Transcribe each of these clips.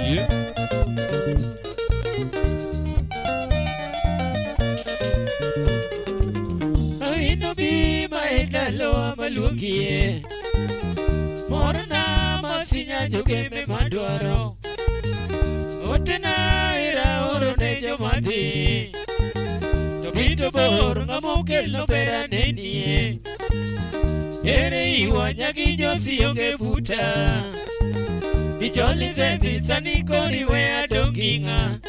Yeah. Awino bi maedalo malugie. Morna masinya jogeme madwaro. Otena ira oro ne jomadhi. Tobito bor ngamokel no pera nenie. Ere iwa nyagi josi yoge puta. Dicholi zethi sani kori wea donginga.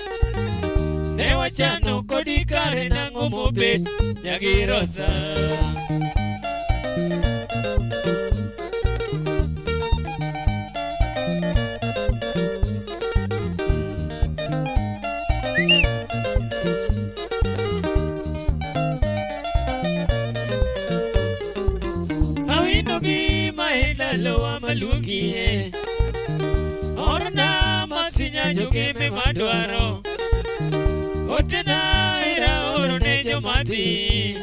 Newa chano kodi kare nango mobet nyagi rosa. Awino bi maedalo amalugie. Orna masinya jogeme madwaro. Otena ira oro ne jomadhi.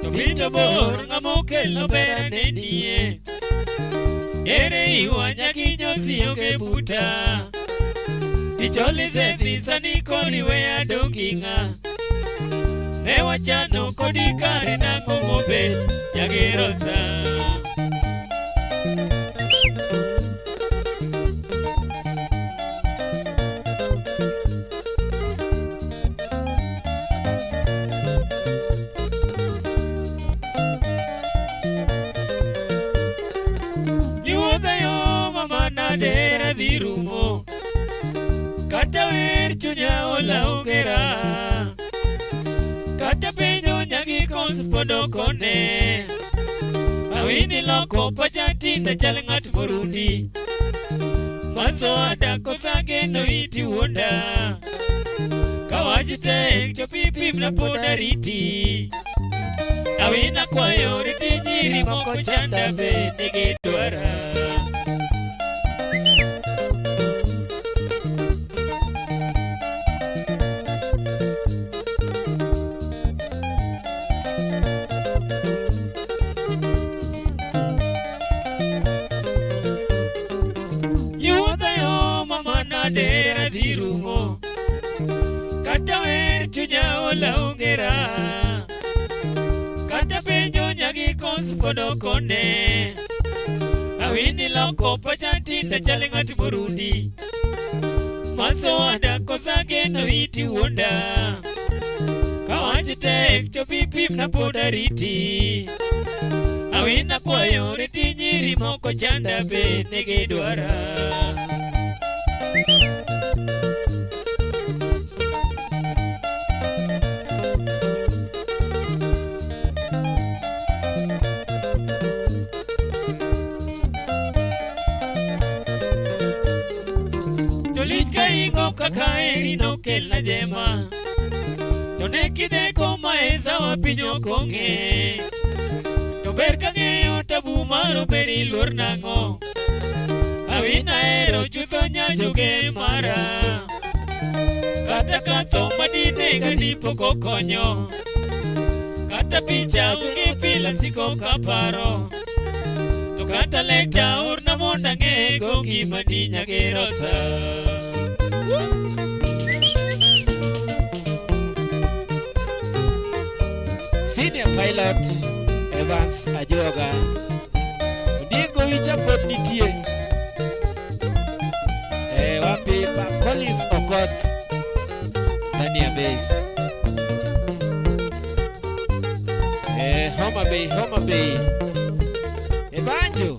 Tobito bor ngamokel no pera nenie. Ere iwa nyagi josi yoge buta. Dicholi zethi sani kori wea donginga. Newa chano kodi kare nango mobet nyagi rosa. Dera dirumo kata wer chunya ola ongera kata penyo nyagi kons podokone awini loko pachati ta chalengat morundi maso ada kosage no iti wonda kawajite chopipi mna podariti awina kwa yoriti nyiri moko chanda be nege dwara. Dera dirumo kata wer chunya ola ongera kata penyo nyagi kons podokone awini loko pachati ta chalengat morundi maso ada kosage no iti wonda kawajite chopipi mna podariti awina kwayo riti nyiri moko chanda be nege dwara. Kakaeri no kel na jema Toneki deko maeza wapinyo konge Tober kangeyo tabu maro beri luor nango Awina ero chutho nyajoge mara Kata kato madine ganipo kokonyo Kata picha kungi pila siko kaparo To kata leta urna monda ngego kimani nyagerosa. Senior Pilot Evans Ajoga Ndigo hicha pod nitie wapi pa Collins Okoth Tania Base Homa Bay Banjo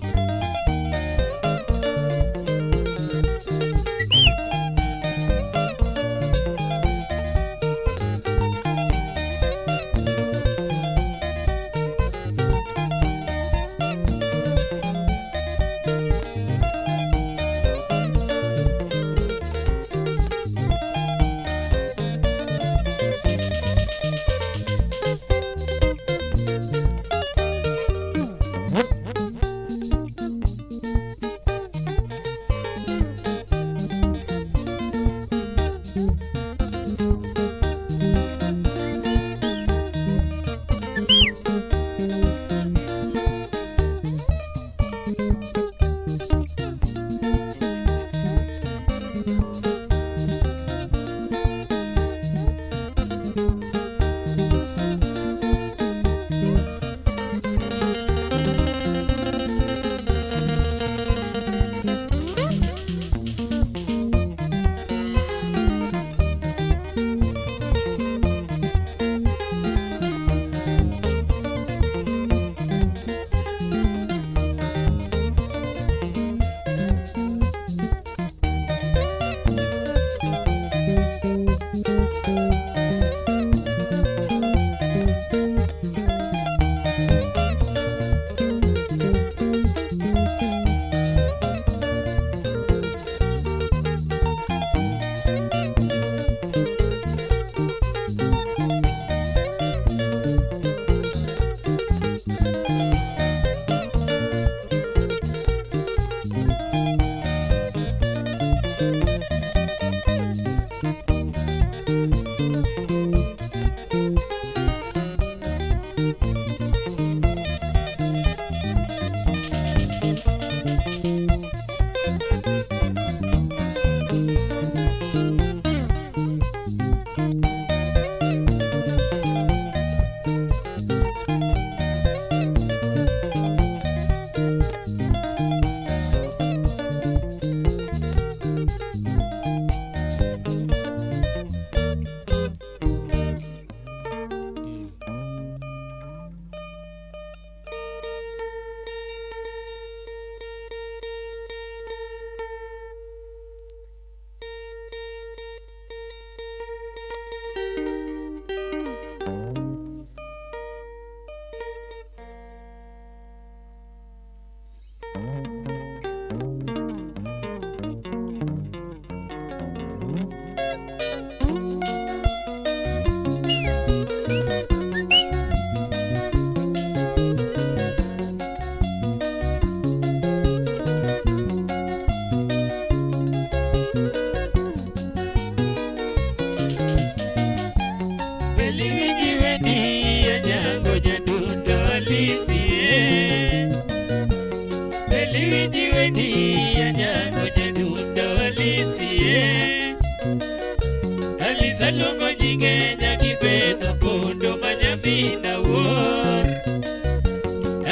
luongo nyinge nyakibeno pondo manyamina wuor.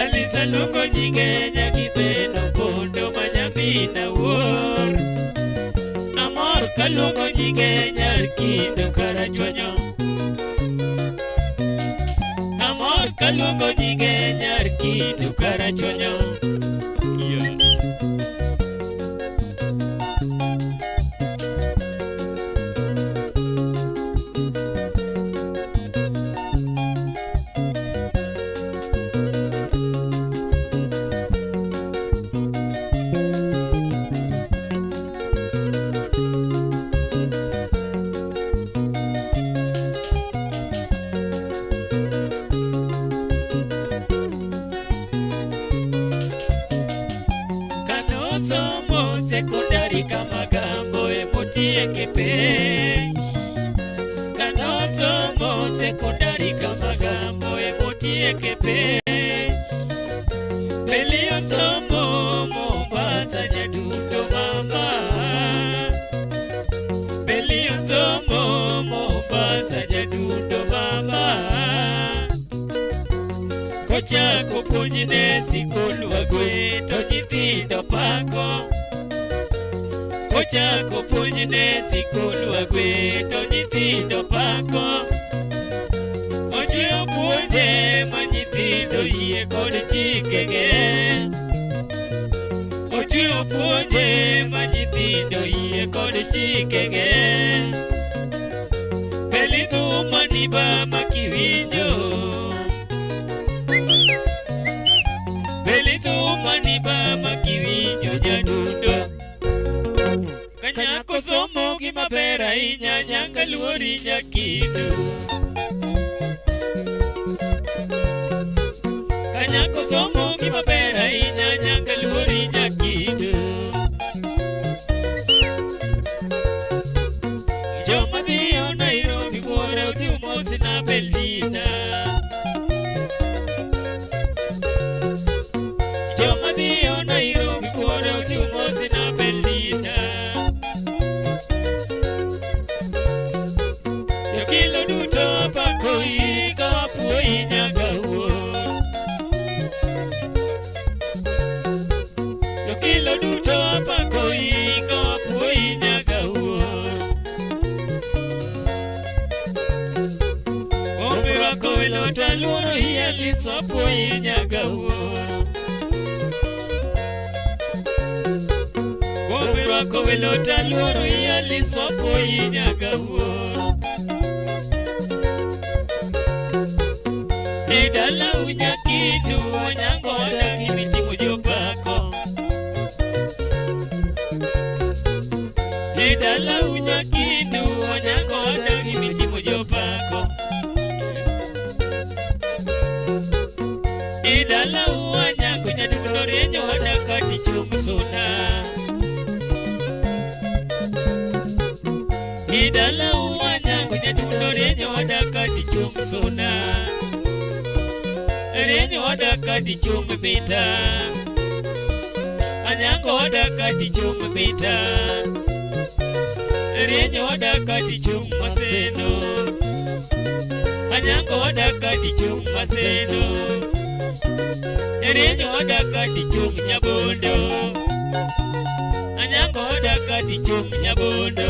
Alisa luongo nyinge nyakibeno pondo manyamina wuor. Amor kaluongo nyinge nyar kido karachonyo. Amor kaluongo nyinge nyar kido karachonyo. Yeah. Somo sekondari kama gambo emotieke pech. Kano somo sekondari kama gambo emotieke pech. Belio somo Mombasa nyadundo mama. Belio somo Mombasa nyadundo mama. Kocha kopunyine sikulu agwe to nyithindo pako. Kocha kopunyine sikulu agwe to nyithindo pako. Ojiwo puonje ma nyithindo yie kod chikege. Ojiwo puonje ma nyithindo yie kod chikege. Pelidhu maniba makiwinjo. Belidhu maniba makiwinjo nyadundo. Kanyako somo gimaber ahinya nyaka luori nyakido. Kanyako somo gimaber ahinya nyaka luori nyakido. Joma dhiyo Nairobi buore odhi umosi na Beldina. Joma dhiyo Nairobi buore odhi umosi na Beldina. Jokilo duto pako ika wapuoyi nyaka wuor. Jokilo duto pako ika wapuoyi nyaka wuor. Ombe wako welo taluoro hielis wapuoyi nyaka wuor. Ombe wako welo taluoro hielis wapuoyi nyaka wuor. Idala unyakidu wanyango wadaki mitimo jopako. Idala unyakidu wanyango wadaki mitimo jopako. Idala wanyango nyadundo renyo wadakati chung suna. Idala wanyango nyadundo renyo wadakati chung suna. Renyo wadakati chung mita. Anyango wadakati chung mita. Renyo wadakati chung maseno. Anyango wadakati chung maseno. Renyo wadakati chung nyabondo. Anyango wadakati chung nyabondo.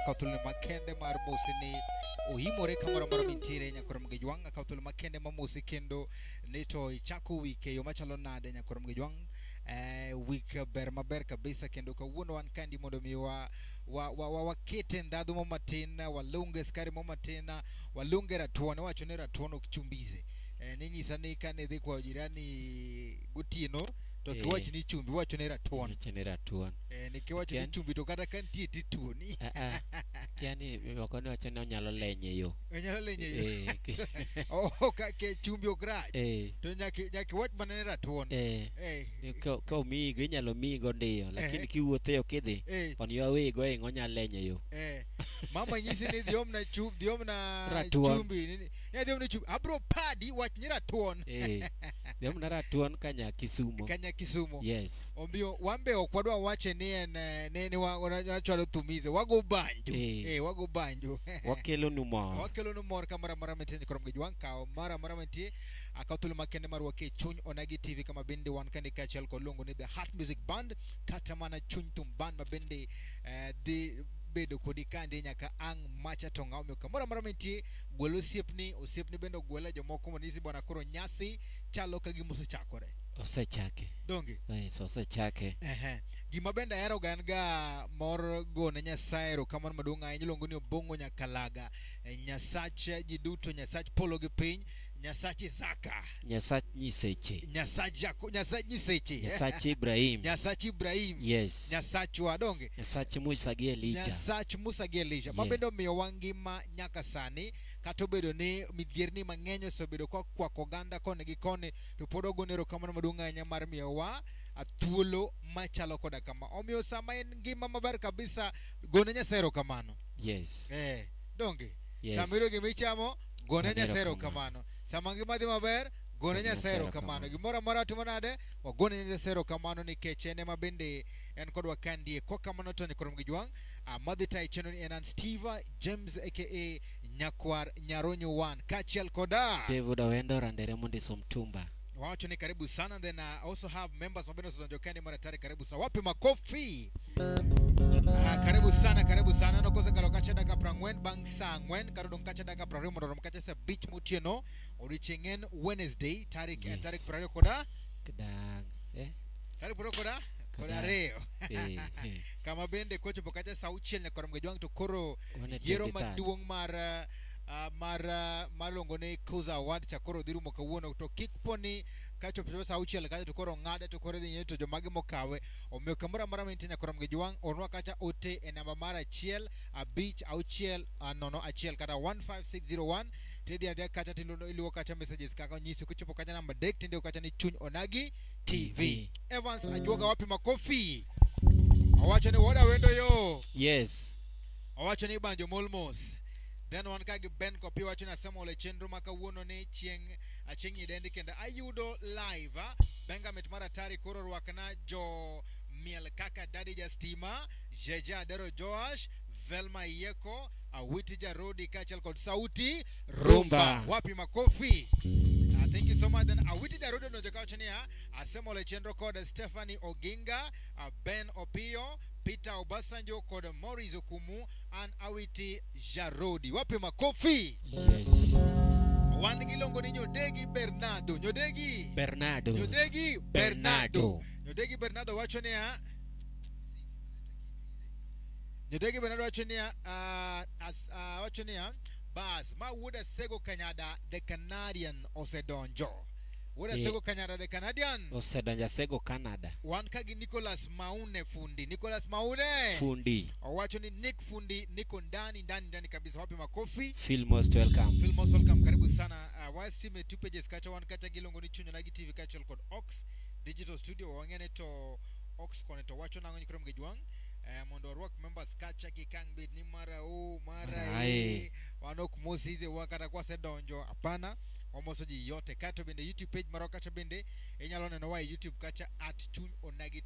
akathulne makende mar mosini ohimore kamoro moro mintire nyakoro mgejwang akathul makende mamosi kendo neto ichako wike yo machalo nade nyakoro mgejwang week ber maber kabisa kendo kawuono wan kandi mondo mi wakete ndadhu momatina walunge skari momatina walunge ratuon wacho ne ratuon ok chumbize ninyisa ni kane dhi kwa jirani gotieno to kiwach ni chumbi wacho ne ratuon nikiwacho ni chumbi to kata kantie tituoni yani wakono wacho ne onyalo lenye yo ke chumbi okrach to nyaki wach manene ratuon ko migo inyalo migo ndiyo lakini kiwuothe yo kidhi on your way going onyalo lenye yo mama nyisi ni dhiomna chumbi nini dhiomna chumbi abro padi wach ni ratuon dhiomna ratuon kanya Kisumo yes ombio wambe okwadwa wache ni en wachwalo tumize wago banjo wakelo numor kamara mara meteni korom gejwan ka mara menti akathul makende mar wake chuny onagi tv kama bende wan kande kachel ko longo ni the Heart Music Band kata mana chuny tum band mabende the bedo kodi kande nyaka ang macha tonga omi kamora mara menti gwelo osiepni bendo gwela jomoko monisi bwana koro nyasi chalo ka gimuso chakore osechake donge osechake gima benda ero ganga mor gone nyasaero kama madonga inyilongo ni obongo nyakalaga nyasache jiduto nyasach polo gi piny Nyasach Isaka Nyasach Nyiseche Nyasach Ibrahim yes Nyasach wadonge Nyasach Musa gi Elijah mabendo miyo wangima nyaka sani katobedo ni midhierni mang'enyo sobedo kwa koganda kone gi kone to podogo nero kamano madunga nyamar miyo wa athuolo machalo koda kama omiyo sama en ngima maber kabisa gone nyasero kamano yes donge samiro gimichamo gone nyasero kamano samangi madhi maber gone nyasero kamano gimora mora timonade wagone nyasero kamano nikech ene mabende en kodwa kandie kwa kamano to ni korom gijwang madhi tai channel en Steve James aka Nyakwar Nyaronyo 1 kachel koda David Awendo Randere Mundi Somtumba wacho ni karibu sana then I also have members mabendo solonjo kandi mara tari karibu sana wapi makofi karibu sana no koza kalokacha daga prangwen bang sangwen karodon kacha daga prarimo rom kacha sa beach mutieno orichengen Wednesday tarik prario koda kedang tarik prario koda reo kama bende kocho pokacha sauchiel na korom gejwang to koro yero maduong mar longo ne Kuza Award chakoro dhiru mokawuono to kikponi kacho pesa auchiel kacho to koro ngade to koro dhi to jomage mokawe omiyo kamora mara mentinya korom gejwang onwa kacha ote e namba mara achiel abich auchiel nono achiel kata 15601 tedhi adhi kacha tiluno iliwo kacha messages kaka nyisi kuchopo kacha namba dek tinde kacha ni Chuny Onagi TV Evans ajuoga wapi makofi awacho ni woda wendo yo yes awacho ni banjo molmos then one kagi Ben kopi wacho na Samuel Chendro makawuono ne chieng idendi kenda ayudo live benga metmara tari koro rwakna jo miel kaka Daddy Justima Jeja Dero Joash Velma Yeko Awitija Rodi kachel kod sauti rumba wapi makofi thank you so much then Awitija Rodi no jakawachania Samuel Chendro kod Stephanie Oginga Ben Opio Peter Obasanjo kod Morris Okumu and Awiti Jarodi wapi makofi yes wan gilongo ni Nyodegi Bernardo wachonea Nyodegi Bernardo wachonea bas ma wuda Sego Kanyada the Canadian osedonjo wuda Sego Kanyada the Canadian osedonja Sego Canada wan kagi Nicholas Maune fundi wacho ni Nick Fundi niko ndani kabisa wapi makofi feel most welcome karibu sana wasi me two pages kacha wan kacha gilongo ni Chuny Onagi TV kacha code Ox Digital Studio wangene to Ox koneto wacho nango nyikrom gejwang mondo rock members kacha kikang bid ni mara wanok mosize wakata kwa sedonjo hapana omosoji yote kato bende YouTube page maro kacha bende enyalo neno wa YouTube kacha @Chuny Onagi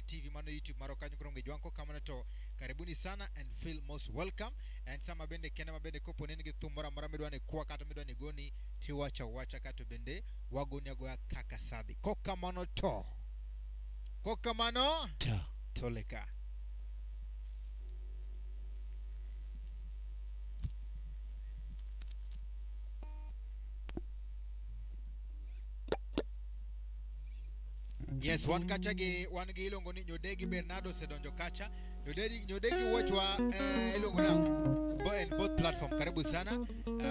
TV mano YouTube maro kanyo krom gejwanko kama to karibuni sana and feel most welcome and sama bende kenda mabende kopo nene githumora mara medwane kwa kato medwane goni tiwacha kato bende wagoni agoya kaka sabi kokamano toleka Yes, wan kacha gi wan gi ilongo ni Nyodegi Bernardo sedonjo kacha. Nyodegi wachwa ilongo na both platform. Karibu sana.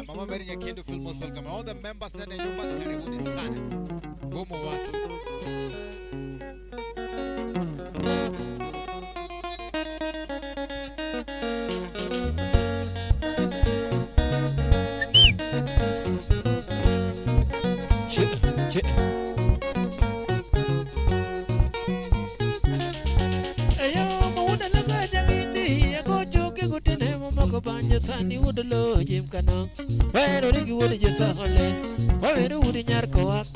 Mama Mary Nyakiendo Filmos, welcome. All the members ndani ya nyumba karibuni sana. Gomo waki. Sani woodlo Jim Kano, where Ricky would just a hole, where would in your co-op?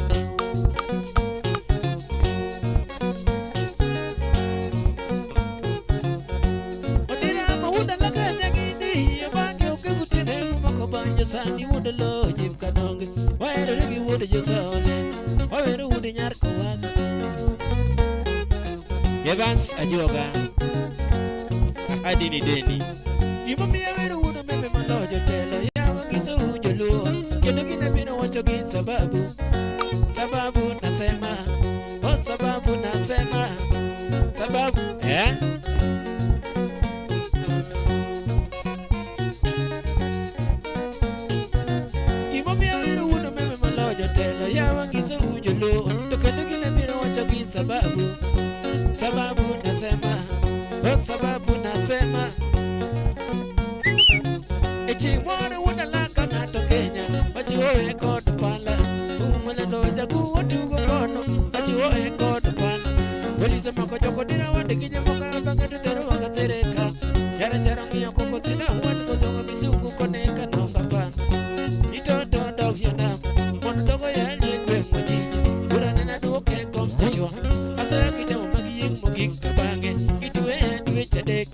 Sani woodlo Jim Kano, where Ricky would just a hole, where would in your co-op? Evans Ajoga, I didn't Denny. Give me a little wood and maybe my lord, you tell her, yeah, so you look. Can you get a bit of what you get, Sababu? Sababu Nasema, oh Sababu Nasema, Sababu, eh? Give me a little wood and maybe my lord, you tell her, yeah, so you look. Can you get a bit of what you get, Sababu? Sababu Nasema, oh Sababu Nasema. Chiwana wana laka na tokenya Wachiwo eko dupala Umwana doja kuwa tugo kono Wachiwo eko dupala Waliza mako joko dira wadekinye moka Banga tutero waka sereka Yara charangi ya koko sina Wani kuzonga misungu koneka nonga pana Itoto dog yona Mono dogo ya ligwe mwajiji Urane na duoke kompeshwa Aso ya kicha mamagi ying moging kabange Kituwe ya duwe chadek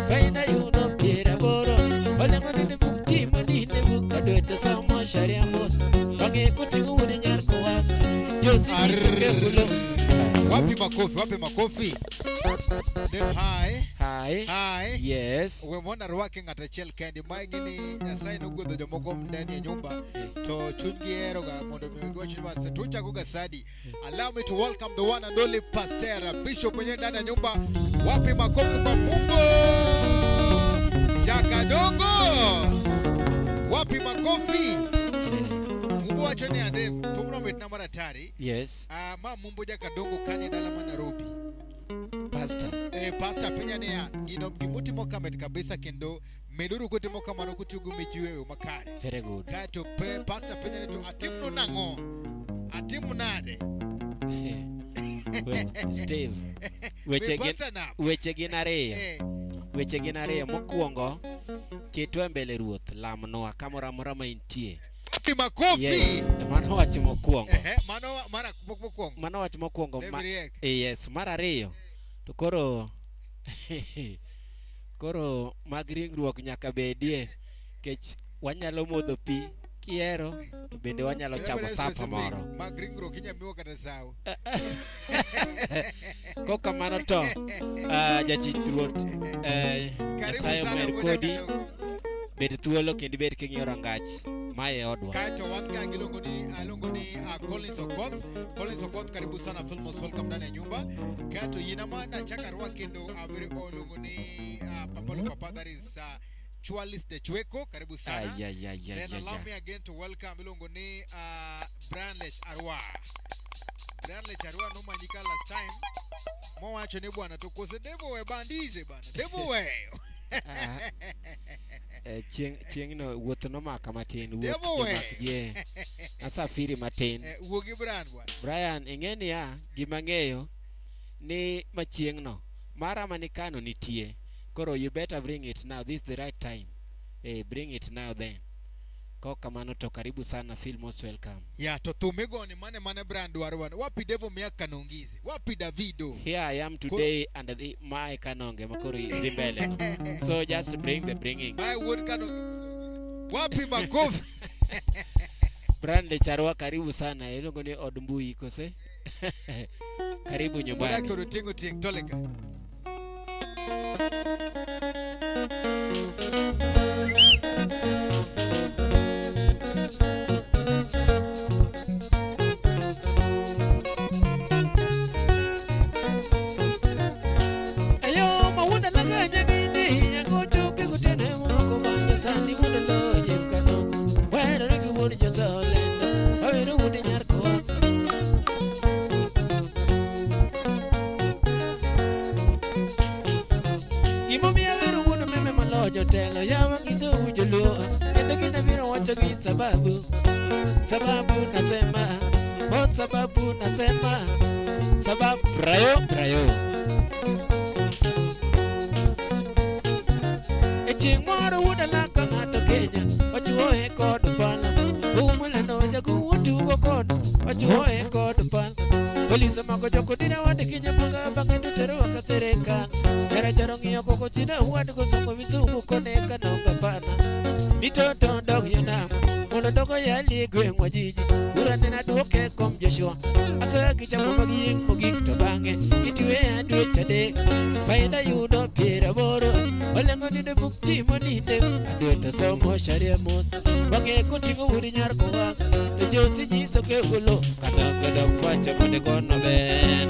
Kaina yuno piera boro Walengo nini Sharia mos Wange kutingu wuni nyarko wako Josi nisike kulo Wapi makofi Dave hi Yes Uwe mwona ruwake ngata chel kendi Maingini nyasai nugu dho jomoko mdani ya nyumba To chungi eroga Mondo miwegiwa chuniwa Setucha kuga sadi Allow me to welcome the one and only Pastor Bishop mwenye ndani ya nyumba Wapi makofi kwa Mungu Jakadongo Wapi makofi Mungu wachoni ya Dave Tumuna metna mara tari Yes Ma mumbo Jakadongo kani dalama Nairobi Pastor Pastor penya ni ya Gimuti moka met kabisa kendo Meduru kuti moka mano kuti ugumijiwe umakari Very good Kato Pastor penya ni to atimu nango Atimu nade Steve Weche ginare mokuongo Kitwe mbele ruoth lamnoa kamora mora maintie makofi yes mano wacho mokuongo mano wacho mokuongo yes mara ariyo to koro mag ringruok nyaka bedie kech wanyalo modho pi kiero to bende wanyalo chamo sapa moro mag ringruok inyamiwa kata sawo koka mano to jachitruot Nyasaye mer kodi bed thuolo kendo bed king'iyo rangach mae odwa kaito wan ka gilongo ni Collins Okoth karibu sana Filmos welcome ndani ya nyumba kaito yina mana chakarwa kendo avere olongo ni papa that is Chualis de Chueko karibu sana then allow me again to welcome ilongo ni Branlech Arwa no manyika last time mo wacho ni bwana tukose devo we bandize bwana devo we chieng no wuoth no maka matin wuoth je asafiri matin wuogi Brian ingeni ya gimang'eyo ni machieng no mara manikano nitie koro you better bring it now this is the right time bring it now then Kwa kamano to karibu sana Filmos welcome. To tumego ni mane brand warwana. Wapi Devo miaka nongizi? Wapi Davido? Here I am today under my kanonge makori zimbele. So just bring the bringing. My word kanonge. Wapi makofi? Brand Charwa karibu sana. Elongo ni Odmbui kose. Karibu nyumbani. Mwana kurutingu toleka. jotelo yawa ngiso ujuluo kendo ginabiro wacho gi sababu nasema sababu nasema sababu brayo chieng' moro wuoda laka ng'ato Kenya ochuoye kod pala umulano jago tugo kod ochuoye kod pala polisi omako jokodira wad Kenya bang'e totero ka serikal era charo ng'iyo koko chida wad kosongo misungu kone kanonga pana nitoto dog yonam mondo dogo yali gweng' wajiji urane na duoke kom Joshua asoya kichamo magieng' mogik to bang'e itwe adweche adek faida yudo 80 olengo ninde buk timo ninde adweta somo sharia mon bang'e koting'o wuri nyar kowang' to josi nyiso ke ulo kadok wacho mode kono ben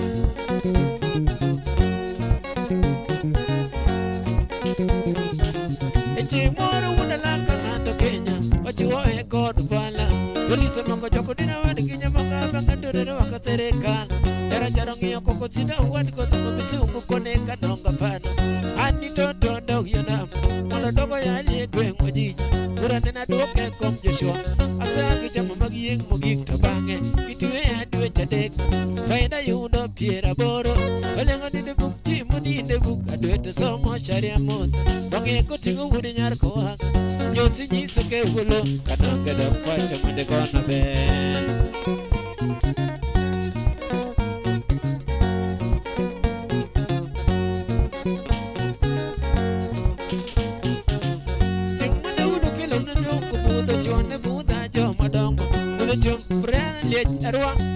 chieng' moro wuoda laka ng'ato Kenya ochuoye kod pala polisi omako jokodira wad Kenya bang'e totero ka serikal era charo ng'iyo koko sinda wad kosongo misungu kone kanonga pana ani toto dog yonam mondo dogo yali gweng' wajiji urane na duoke kom Joshua asa gichamo magieng' mogik to bang'e itwe adweche adek faida yudo 80 olengo ninde buk timo ninde buk adwete somo sharia mon bang'e koting'o wuodi nyar kowang' josi nyiso ke ulo kadok wacho mode kono ben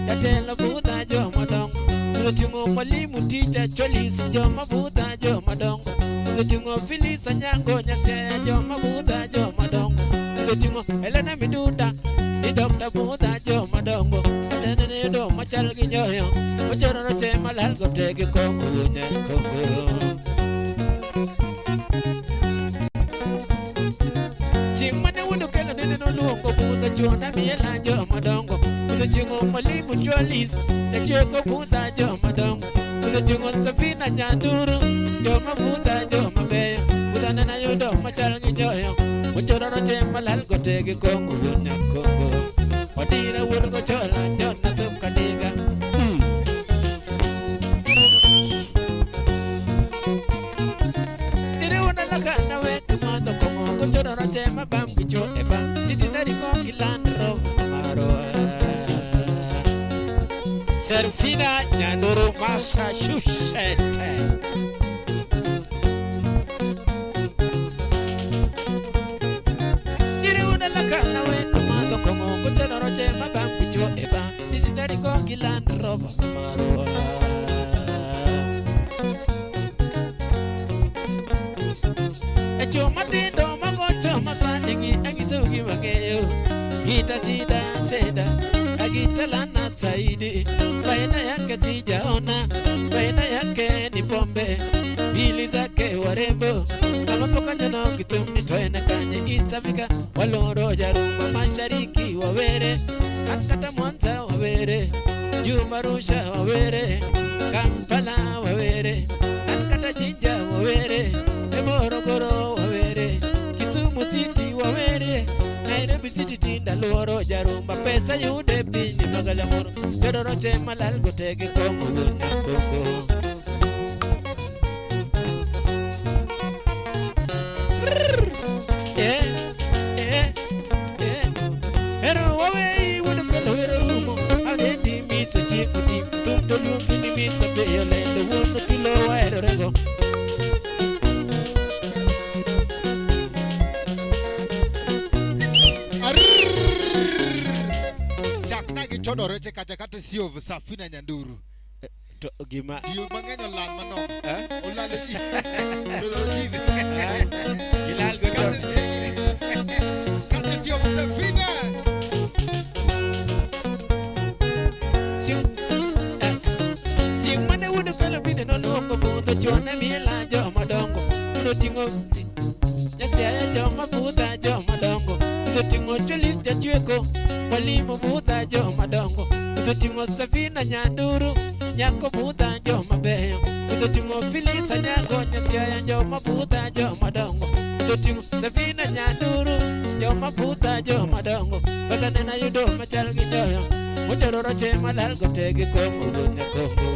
Yatelo buda jo madong Uletungo mwalimu teacher cholis jo mabuda jo madong Uletungo Phyllis Anyango nyasya jo mabuda jo madong Uletungo Elena Miduda ni Dr. buda jo madongo Atene ni do machal ginyoyo Machoro roche malal gotegi kongo unye kongo Chimane wundo kela nene no luongo buda chona miela jo madongo Uletungo mwalimu cholis na cheko buda jo madongo Uletungo Safina Nyanduru jo mabuda jo mabeyo Buda nana yudo machal ginyoyo Machoro roche malal gotegi kongo unye kongo Wadira wundo gochola jona thum kadiga Nire wuna laka na wek mando komo Gochoro roche mabam gicho eba Nitinari kongi land rover maroa Serfina Nyanduru Massachusetts Nire wuna laka na wek mando komo Gochoro roche mabam gicho eba Nitinari kongi land rover maroa Echo matindo magocho masanigi Agisugi mageyo Gita shida sheda Agita lana saidi Baina yake sijaona Baina yake ni pombe Bili zake warembo Kama poka njano kitumni toene kanye East Africa waloro jarumba Mashariki wawere Atkata Mwanza wawere Jumarusha wawere Kampala wawere Atkata Jinja wawere Morogoro wawere Kisumu City wawere Nairobi City tinda loro jarumba pesa yude bini magalamoro Jodoro che malal gotegi kongo wuna kongo Ero wawe wadu kala wero rumo Agendi miso chieko tim Tumto luki ni miso peyo lendo Wuno kilo wa ero rego Chodore che kacha kata sio Safina Nyanduru to gima yu mangenyo lal mano olalo ji to tize ilal go kata sio Safina chimane wudo kala bide no luongo budho chone miela jo madongo uno tingo nyasya jo mabudha jo madongo uno tingo cholis jachweko Mwalimu buda jo madongo Ututingo Safina Nyanduru nyako buta joma beyo Udo tingo Filisa nyango nyasiaya joma buta joma dongo Udo tingo Safina Nyanduru joma buta joma dongo Basa nena yudo machal gidoyo Mutero roche malal gotegi kongo gunya kongo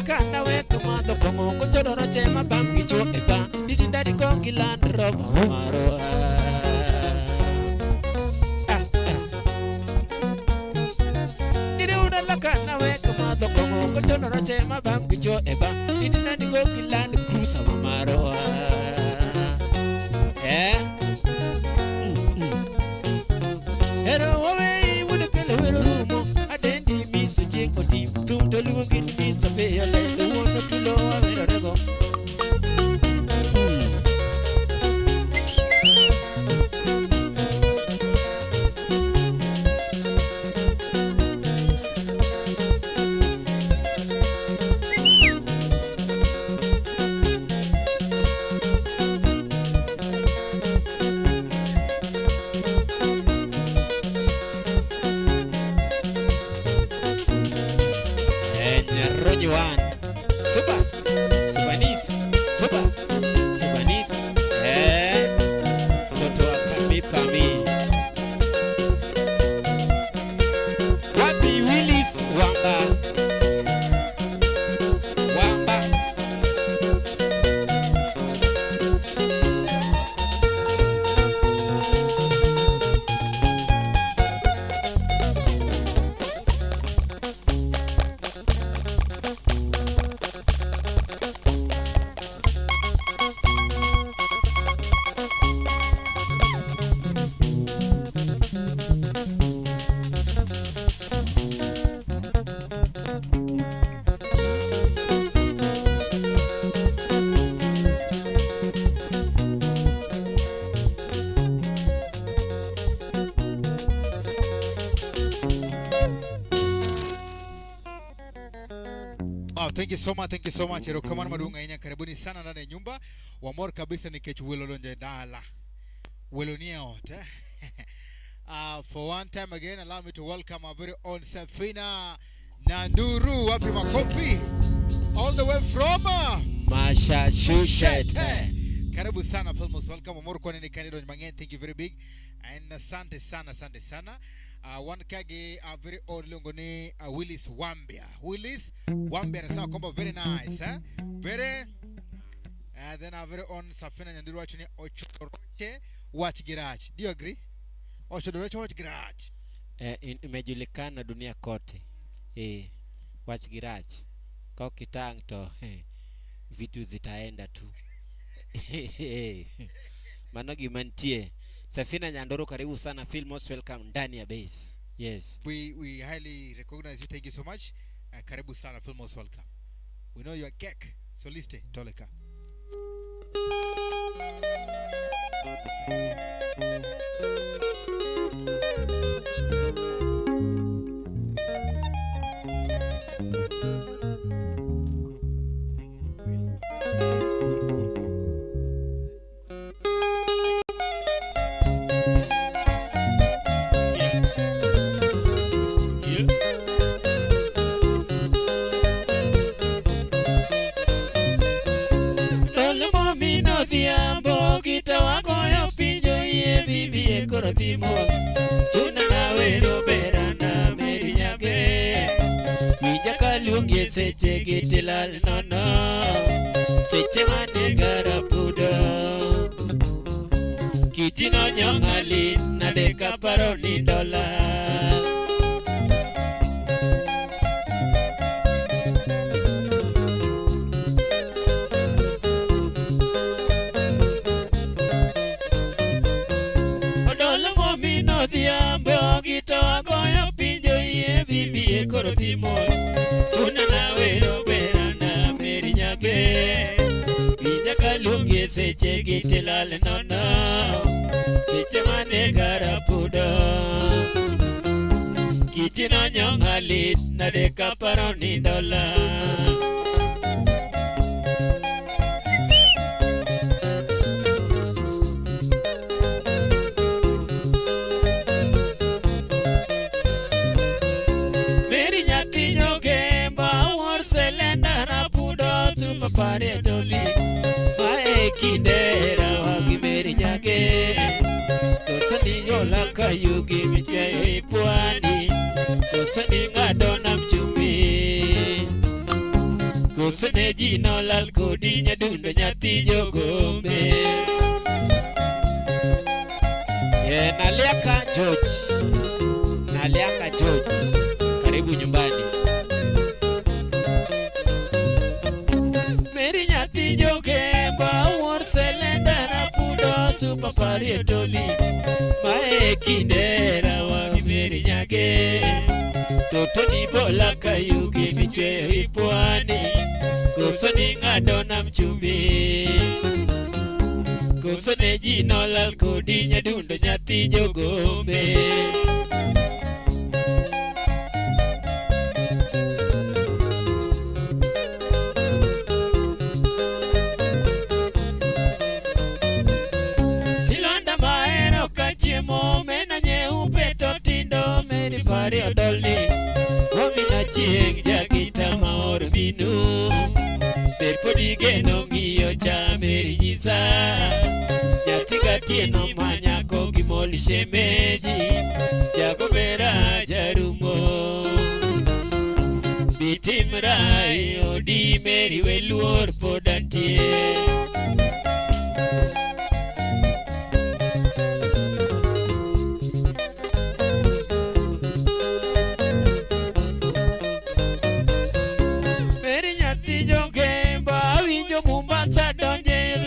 Kana weka mado kongo Kuchoro roche mabamgi cho eba Diti dari kongi land roba maro Nire una la kana weka mado kongo Kuchoro roche mabamgi cho eba Diti dari kongi land cruiser maro Hero wawe wudu kele wero rumo Adendi miso jeko tim Tum tolu wangin miso peyo lele Wono tulo wa wero rego Rojuan Suba Subanis Suba Subanis Toto akami pami Wapi Willis Wamba Wamba Thank you so much. Erokamano madunga inya karibuni sana ndani ya nyumba. Wamor kabisa ni kechu welo donje dala. Welo ni out. For one time again, allow me to welcome our very own Safina Nyanduru. Wapi makofi. All the way from Massachusetts. Karibu sana Filmos. Welcome Wamor kwa nini kandido njimangen. Thank you very big. And asante sana. One kage a very old longoni Willis Wambia. Willis Wambia nasema kwamba very nice, very then our very own Safina Nyanduru wachuni Ochoroche Watch Garage. Do you agree? Ochoroche Watch Garage. Imejulikana dunia kote. Watch Garage. Kwa kitang to vitu zitaenda tu. Manogi mantie. Safina Nyanduru karibu sana. Feel most welcome ndani ya base. Yes. We highly recognize you. Thank you so much. Karibu sana. Feel most welcome. We know you are cake. So liste toleka. Tuna nawe robera na meri nyage Wijaka lungi seche gitilal nono Seche mane garapudo Kitino nyongalit na deka paroni dola Tuna nawe robera na meri nyage Wijaka lungi seche gitilal nono Seche mane garapudo Kitino nyongalit na deka paroni dola Superparia Joli Mae Kindera Wagimeri Nyage Tosani Yola Kayugi Miche Pwani Tosani Ngadona Mchumbi Kosane Jino Lal Kodi Nyadunda Nyati Jogombe Naliaka George karibu nyumbani Meri Nyati Jogomba War Selendara Pudo Superparia Joli Mae Kindera Wagimeri Nyage Totoni Bola Kayugi Miche Pwani Kosani Ngadona Mchumbi Kosane Jino Lal Kodi Nyadunda Nyati Jogombe Silonda Maero Kachimo Mena Nyeupe Totindo Meri Paria Doli Wamina Chieng Jagita Maor Minu Perpodi Geno Ngio Cha Meri Nyisa Nyatiga Tieno Manyako Gimoli Shemeji Jagomera Jarumo Bitimrai Odi Meri Weluor Podantie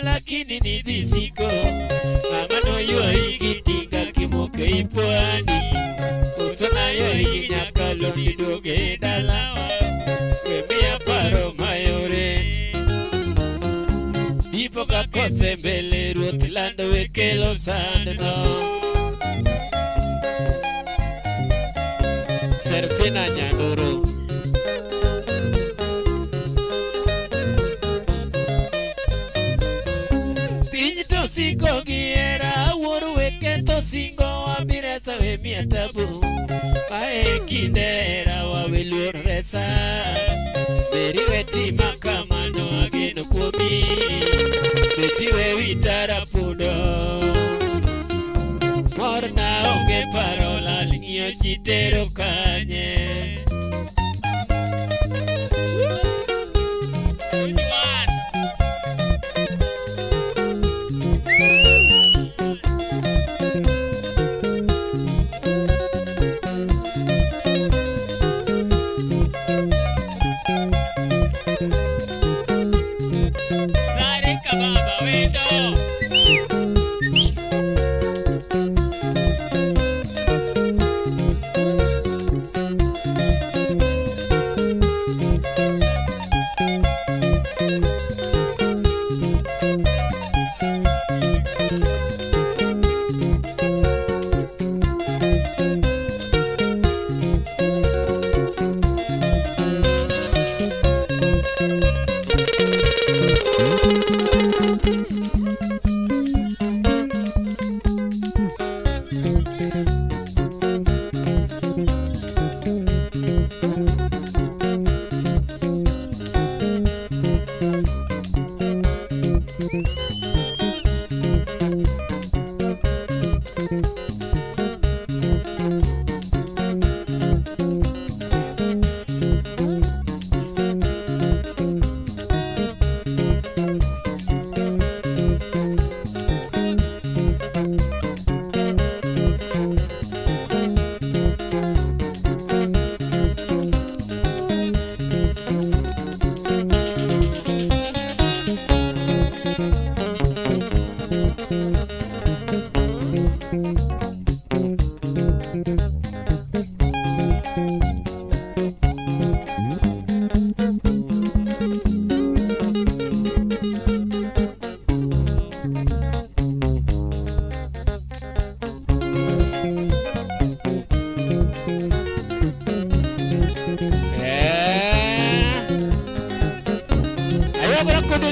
Lakini ni disiko Mama no yo igitinga kimoke ipwani Usona yo iginyakalo nidoge dalawa Wemia paro mayore Ipo kakose mbele ruotilando wekelo sandno Serfina Nyandoro Siko giera wuru weketo singo wabiresa we miatabu Mae Kindera wawiluor resa Beri weti makamano agino kubi Beti we witara pudo Morna onge parola lingio chitero kanye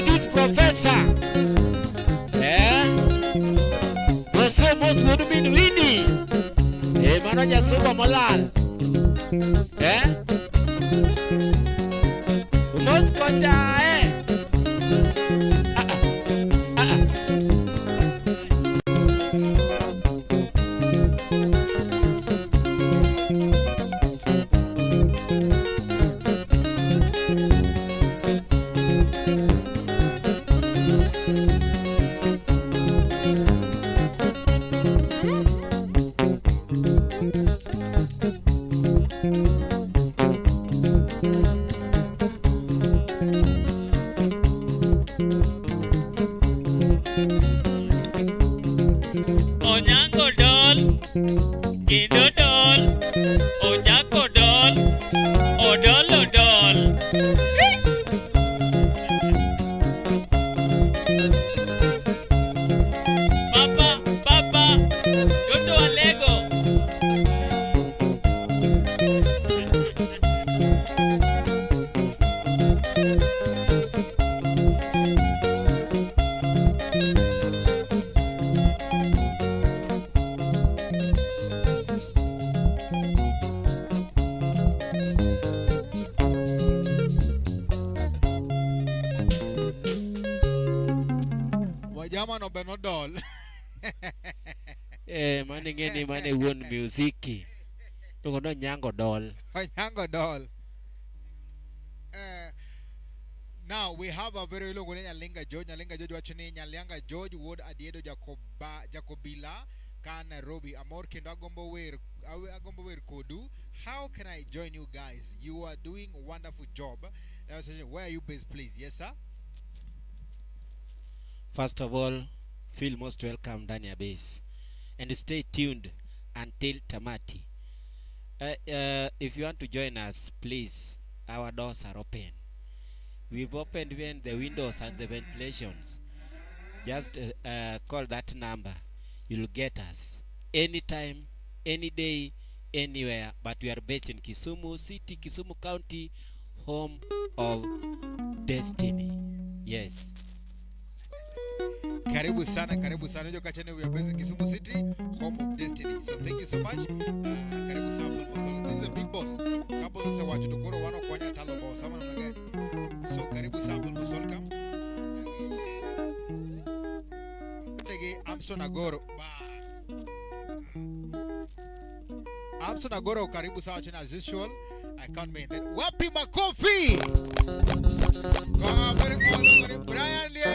This professor, was almost going to be winning. Manager Super Malal, most kocha, Onyango dol, Kindo dol, Ojako dol, Odolo dol. Papa, Toto Alego. Wajama no benodol. Mane ngeni mane won musiki. Tungo no nyango dol. Onyango dol. Now we have a very logo Nyalinga George wachuni Nyalinga George Wood Adiedo Jacobila Ka Nairobi Amor kendo agombo wer kodu. How can I join you guys? You are doing a wonderful job. Where are you based, please? Yes, sir. First of all, feel most welcome ndani ya base and stay tuned until tamati. If you want to join us, please, our doors are open. We've opened even the windows and the ventilations. Just call that number. You'll get us anytime, any day, anywhere. But we are based in Kisumu City, Kisumu County, home of destiny. Yes. Karibu sana. Ndio kachane, we are based in Kisumu City, home of destiny. So thank you so much. Karibu sana Full Muscle. This is a big boss. Kapo sasa wacho tukoro wano kwanya talo boss. Sama namna gani? So karibu sana Full Muscle, welcome. Ndege Amston Agoro. Amston Agoro karibu sana chana as usual. I can't mean that. Wapi makofi. Kwa Brian Liech.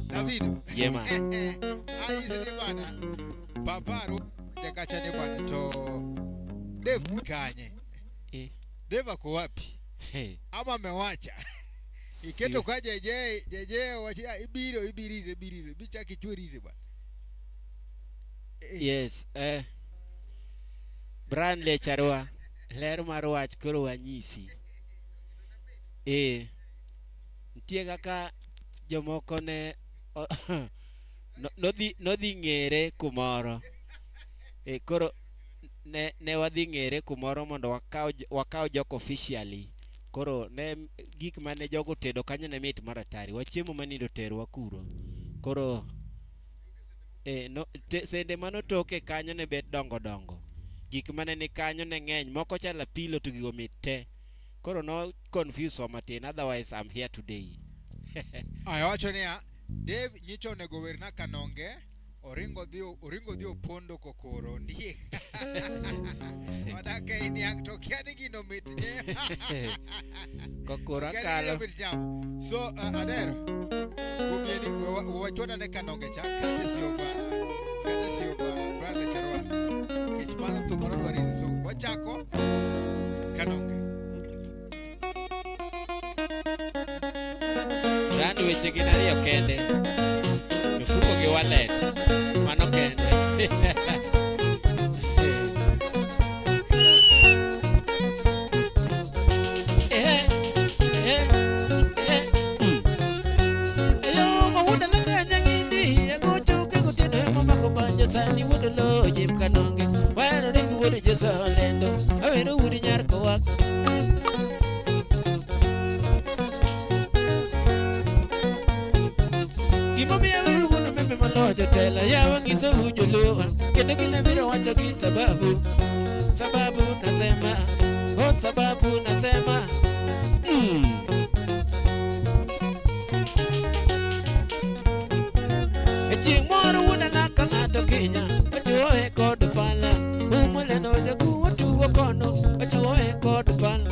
Davido. Yema. Hizi ni bwana. Babaro dekachane bwana to Dave Kanye. Dave ako wapi? Ama amewacha. Iketo kwa jeje wacha ibirize bicha kichwerize bwana. Yes, Brand lecharwa ler mar wach koro wanyisi. Ntie kaka jomoko ne nodhi ng'ere kumoro. Koro ne wadhi ng'ere kumoro mondo wakaw jok officially. Koro ne gik mane jogo tedo kanyo ne mit maratari. Wachiemo manindo terwa kuro. Koro sende manotoke kanyo ne bet dongo. Gik mane ni kanyo ne ng'eny. Moko chala pilo to gigo mit te. Koro no confuse wa matin. Otherwise I'm here today. Wacho niya Dave nyicho nego werna Kanonge. Oringo dio pondo kokoro ndiye. Wadake ini yang tokiani gino mitnye. Kokoro akalo. So Adero kubieni wachona ne Kanonge cha kate siova Brand Lecharwa. Kichmano thumoro dwarizi. So wachako Kanonge. Brand weche gina riyo kende. Mifuko gi wallet. Mano kende. Sani wodo lo jim Kanonge wano ringi wodo jeso lendo awero wudi nyar kowak gimo miya wero wuno meme malojo tela yawa ngiso hujo luwa kendo gina biro wacho gi sababu nasema sababu nasema Chimoro wuda laka ngato Kenya Wachuoe kod pala Umule no jagu watuwa kono Wachuoe kod pala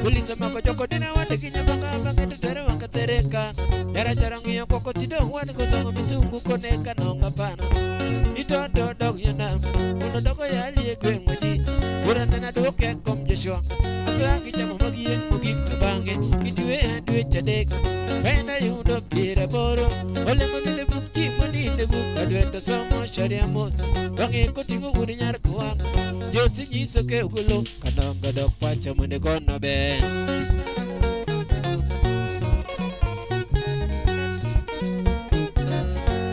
Ulisa mako joko dina wade Kenya banga tutere waka sereka Yara charangu ya koko chido wade Kuzongo misungu kone Kanonga pana Itoto dog yunam doko yali gwen waji ura nana doke kom Joshua asa kichamo magien mugik tabange kitwe andwe chadek faina yudo pira boro ole monde bukki monde buk adwento somo sharia mot bange kotingo uri nyar kwa Josi nyiso ke ugulo kanonga dok pacha monde kono be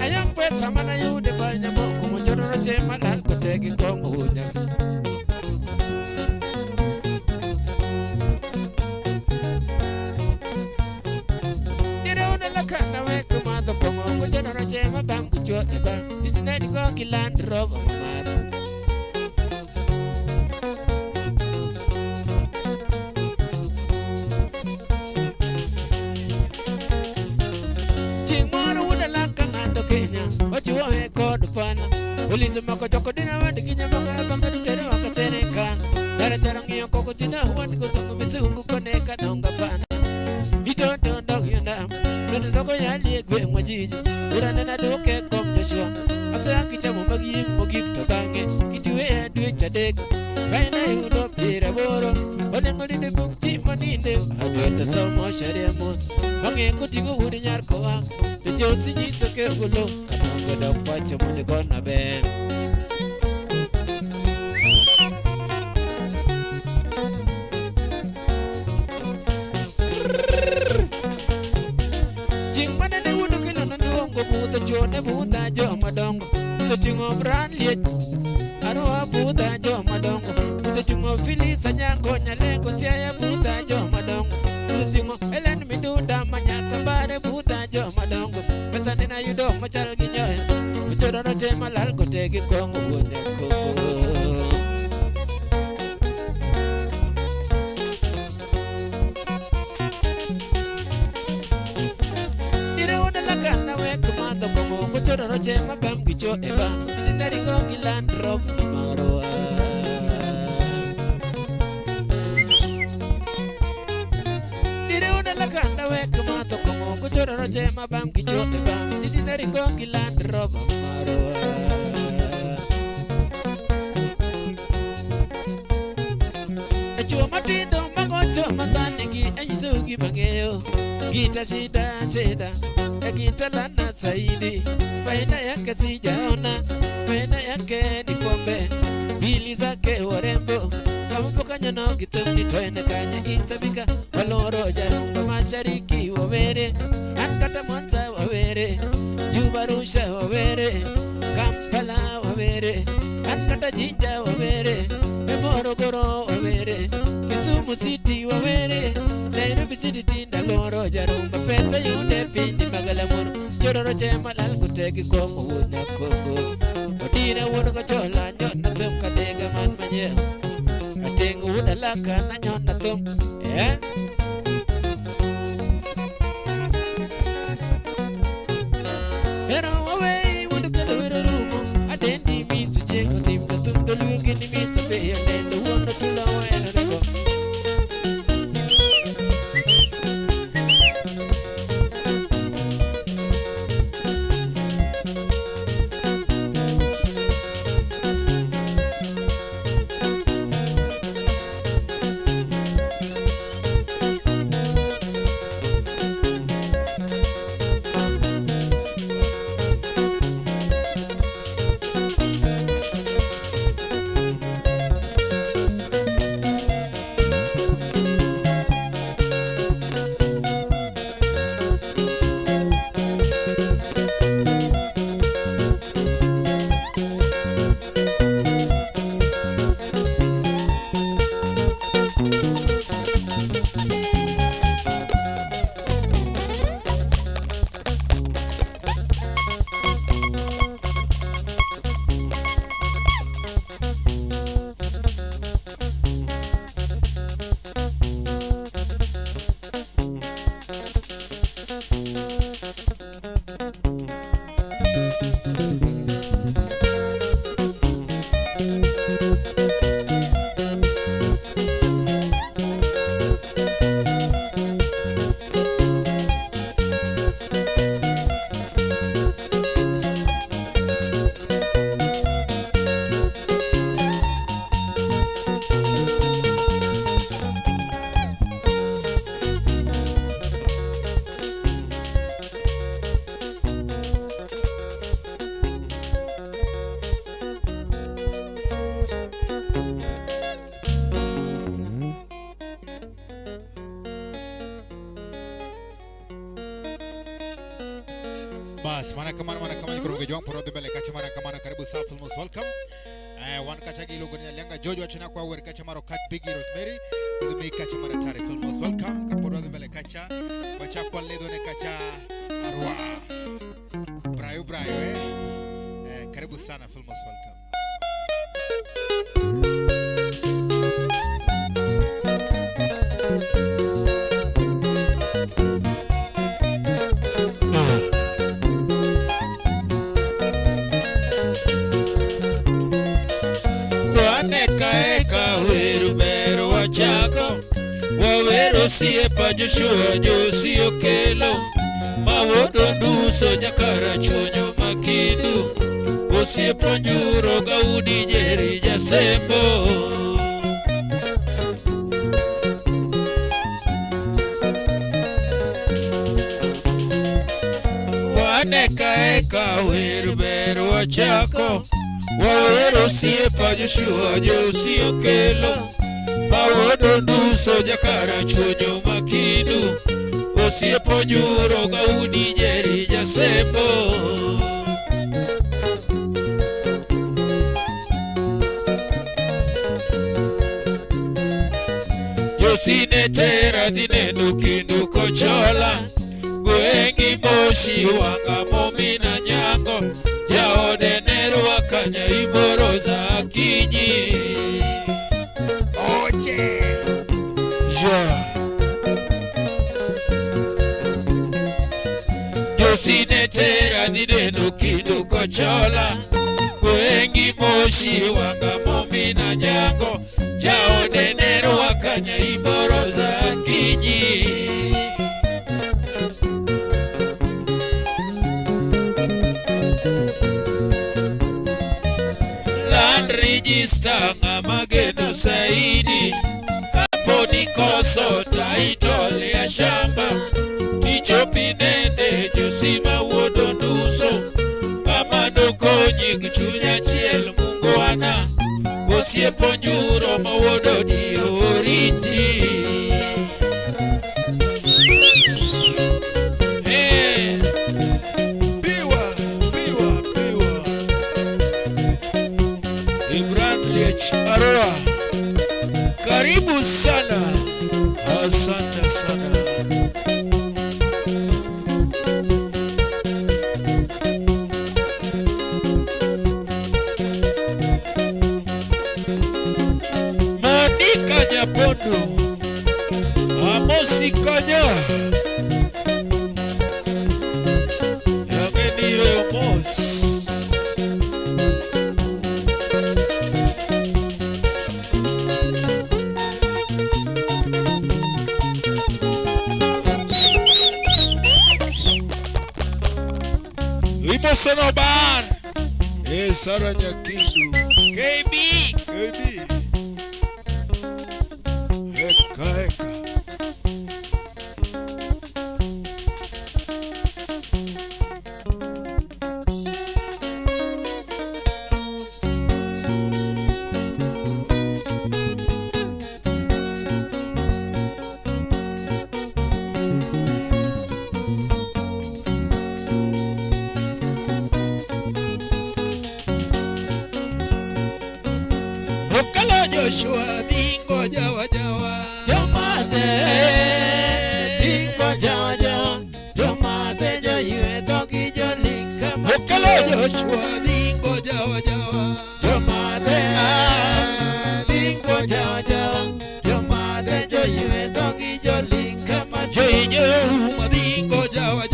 ayang pesa mana yude barnya moko monjoro roche malal kotegi kongo unya kana we kumado kongo monjoro roche mabam kucho eba dinadi go kiland rob mar Police mako joko dina wandi kinyamaka banga dutere waka senekan Dara charang iyo koko china wandi kusongo misungu koneka nonga pana Itoto ndog yundam Nuna ndoko yali gwe mwajiji Urane na doke kom Joshua Aso ya kichamu magiyim mogip tabange Kituwe ya duwe chadek Kaina yudo pira boro Odengo dinde bukti maninde Adweta somo sharia mon Bange kutigo uri nyar koak Josi nyiso ke ugulo kanonga dok pacha monde kona ben Ching mana ne wudu kilo na nuongo buda chone buda jo madongo Buda tingo bran liet Arua buda jo madongo Buda tingo fili sanyango nyalengo siya buda jo madongo Buda tingo elen miduda manyaka bare buda jo madongo Pesa nina yudo machal ginyoe Mchoro roche malal kotegi kongo wone kongo Nire wone lakana we kumando kongo Mchoro roche mabam gicho eba Dinari gongi land rob maroa Nire wone lakana we kumando kongo Mchoro roche mabam gicho eba Dinari gongi land rob maroa Echuo matindo magocho masanigi Enyisugi mangeyo Gita shida shida Gita lana saidi Faina yake sijaona Faina yake ni pombe Bili zake warembo Kamupoka nyono kitumni toene kanya istabika Waloro jarumba mashariki wawere Ankata mwanza wawere Jubarusha wawere Kampala wawere Ankata jinja wawere Morogoro wawere Kisumu city wawere Nairobi city tinda loro jarumba Pesa yude pindi magalamuru Chororo chema lal kutegi kongo wuna kongo Odina wuna kochola nyona tum kadega man manye Atengu wuna laka na nyona tum Pero away wuna kala wira rumo Adendi mitsu jengo timda tum dolu gini mitsu peya Nendo wuna tula wena riko kamana mana kama nikoro ngejwa mporo de bele kacha mana kamana karibu Safi most welcome. One kacha gilo gonya lenga Jojo achuna kwa wer kacha maro kat Biggie Rosemary with me kacha mara tari film most welcome kaporo de bele kacha bacha kwa ledo ne kacha arwa brayo karibu sana film most welcome. Wawero siepa Joshua Josi Okelo Mawodo nduso jakara chonyo makidu Osiepo njuro gaudi jeri jasembo Waneka eka weruberu wachako Wawero siepa Joshua Josi Okelo Mawodo nduso jakara chonyo makidu Osiepo njuro gaudi jeri jasembo Josine tera dinendo kindu kochola Goengi moshi wanga momina nyango Jaode neru wakanya imoro za kinyi Oche Josine tera dinendo kindu kochola Goengi moshi wanga momina nyango Jaode neru wakanya imoro za kinyi Land register ngamageno saidi Kaponi koso title ya shamba Ticho pinende Josima wodo nduso Kamado konyi kichunya chiel mungu wana Osiepo njuro mawodo di oriti Biwa Ibrahim Liech Aroa Karibu sana Asante sana Nyapondo Amosi Konya Yageni Yomos Ibo Sonoban Sara Nyakisu KB Eka Okala Joshua dingo jawa Jomade dingo jawa Jomade joyue togi jolinka Okala Joshua dingo jawa Jomade dingo jawa Jomade joyue togi jolinka Joyuma dingo jawa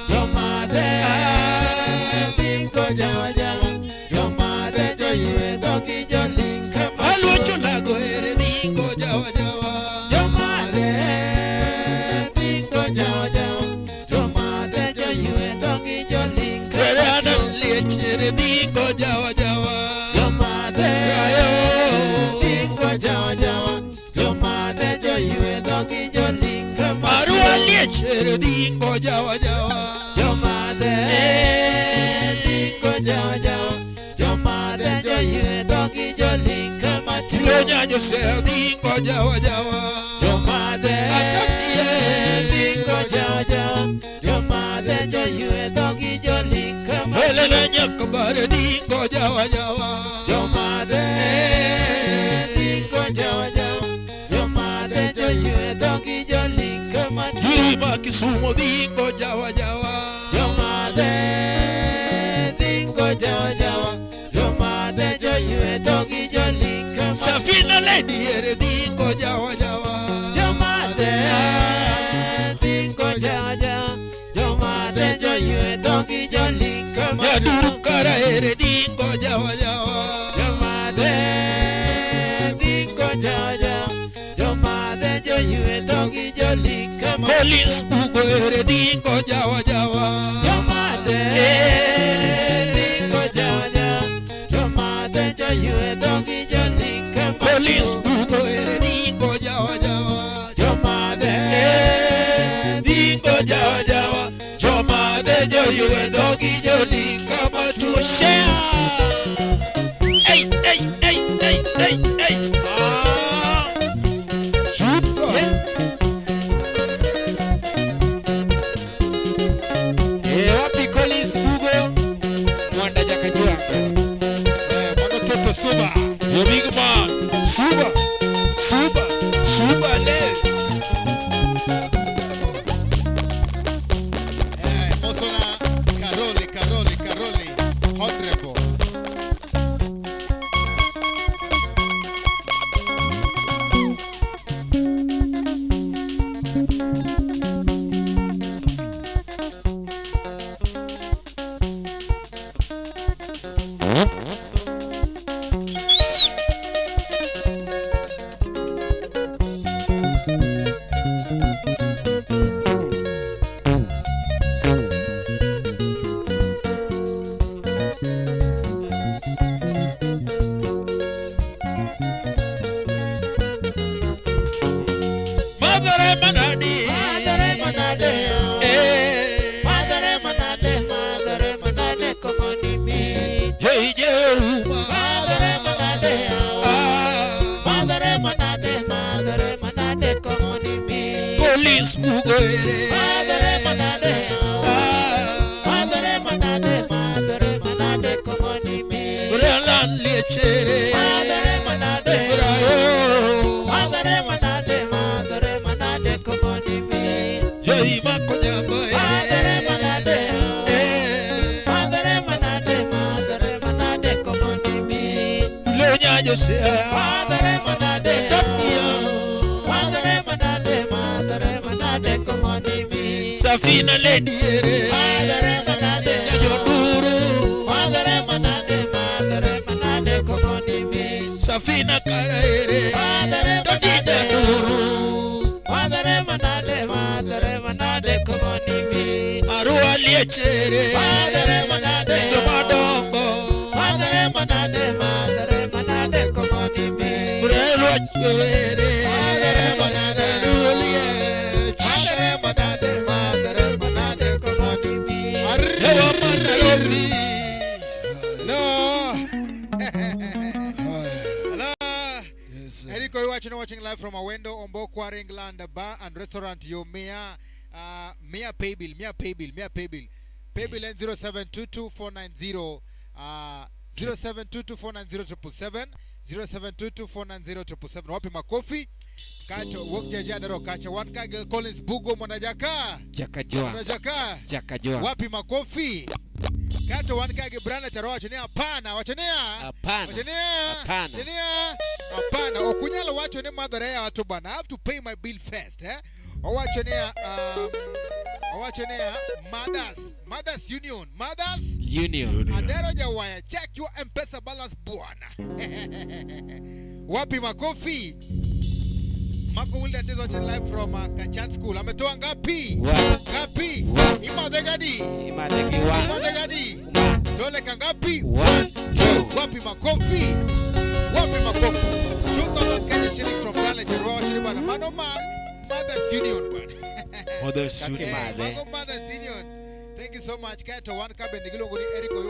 Jomade dingo jawa Jomade joyue togi jolinka Alwacho lago ere dingo jawa Jomade dingo jawa Jomade joyue togi jolinka Were anan liechere dingo jawa Jomade dingo jawa Jomade joyue togi jolinka Marua liechere dingo jawa Jomade dingo jawa Jomade joyue togi jolinka Tilonya Joseph dingo jawa Jomade dingo jawa Jomade joyue togi jolinka Kisumu dingo jawa jawa. Jomade dingo jawa jawa. Jomade joyue dogi jolika. Safina lady ere dingo jawa jawa. Jomade dingo jawa jawa. Jomade joyue dogi jolika. Yaduru kara ere dingo jawa jawa. Jomade dingo jawa jawa. Jomade joyue dogi jolika. Collins Ugo ere dingo jawa jawa. Jomade dingo jawa jawa. Jomade joyue dogi jolika. Collins Ugo ere dingo jawa jawa. Jomade Dingo jawa jawa. Jomade joyue dogi joli kama tu share. Hey hey hey hey hey hey. Super. Wapi Collins Ugo Mwanda Jakajua Mwana toto Suba. Yo big man. Suba. Suba. Suba le. Mosona Karoli Karoli Karoli. Honorable. Madare manadi. Madare manade Madare manade Madare manade komoni mi Jai Jai Madare manade Madare manade Madare manade komoni mi Collins Ugo ere. Madare manade Madare manade Madare manade komoni mi Relan lechere. Madare manade Rayo. Madare manade Madare manade komoni mi Jai makonyamba Madare ere. manade Madare manade Madare manade komoni mi Lonya Jose. Madare manade Tania. Madare manade Madare manade komoni mi Safina lady ere. Madare manade Joduru. Madare manade Madare manade komoni mi Safina kara ere. Madare Dodida manade duru. Madare manade Madare manade komoni mi Arua lechere. Madare manade Jomadongo. Madare manade Madare manade komoni mi Urelwa chorere. Madare manade Juliet. Madare manade Madare manade komoni mi Arrewa manarobi. No Hello. Eriko, you watching live from Awendo, Ombokwa, England, bar and restaurant. Yo, Mia pay bill. Pay bill in 0722-490 0722-490-777 0722-490-777. Wapi makofi? Kacho work jajadaro kacha one kagel Collins Bugo Monajaka. Monajaka. Wapi makofi? Kato one kage branda charo wachonea hapana. Wachonea. Hapana. Okunyalo wachone madhara ya watu bana. I have to pay my bill first, eh? Wachonea Mothers Union. Adero jawaya check your M-Pesa balance bwana. Wapi makofi? Mako Wilda Tezo watching live from Kachan School. Ametoa ngapi? Ngapi? Imadegadi. Tole kangapi? 1, 2. Wapi makofi? 2,000 Kenya shillings from Raleigh Cherwa watching bwana. Mothers Union bwana. Mothers Union. Thank you so much. Kato one cab and Nigilo Guri Eriko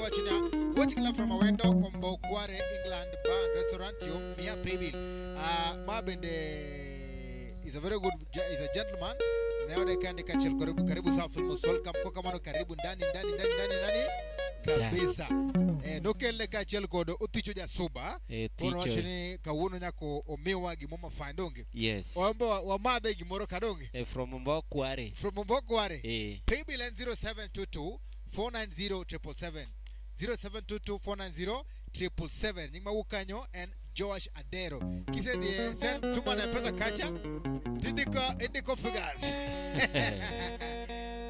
watching live from Awendo, Ombokware, England, bar and restaurant. Yo, Mia Paybill. Mabende is a very good, is a gentleman. Now they can catch karibu safi most welcome kwa kama karibu ndani kabisa. kabisa. Nokele ka chiel kodo uticho ja suba. Kono wachini kawuono nyako omiwa gimoma fandonge. Yes. Ombo wa madhe gimoro kadonge. From Mbokware. From Mbokware. Paybill 0722 490 777 0722 490 Nyima wukanyo and Josh Adero. Kise die send tuma na pesa kacha. Indiko figures.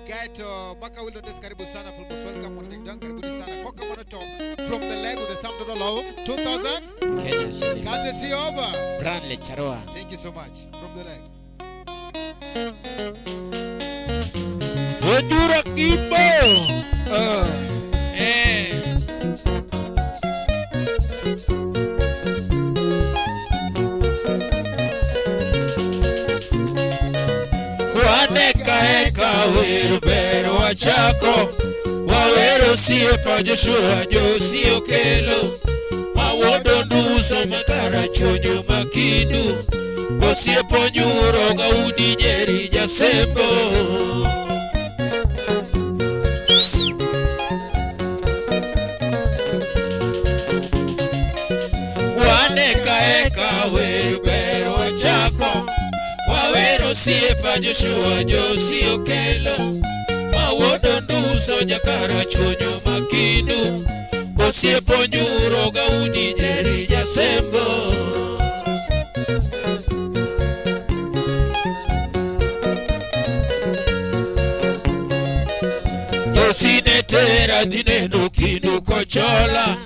Kaito baka wildo des karibu sana full boss welcome on the dunk karibu sana koka monoto from the leg with the sum total of 2000 Kenya shilling. courtesy over Branley Charoa. thank you so much from the leg. Ojura Kibo. Wero wachako wawero siepa Joshua Josi Okelo mawodo nduso makara chonyo makindu osiepo nyuro gaudi Jeri Jasembo waneka wero wachako wawero siepa Joshua Josi Okelo mawodo nduso jakara chonyo makindu osiepo nyuro gaudi Jeri Jasembo Josinetera dineno kindu kochola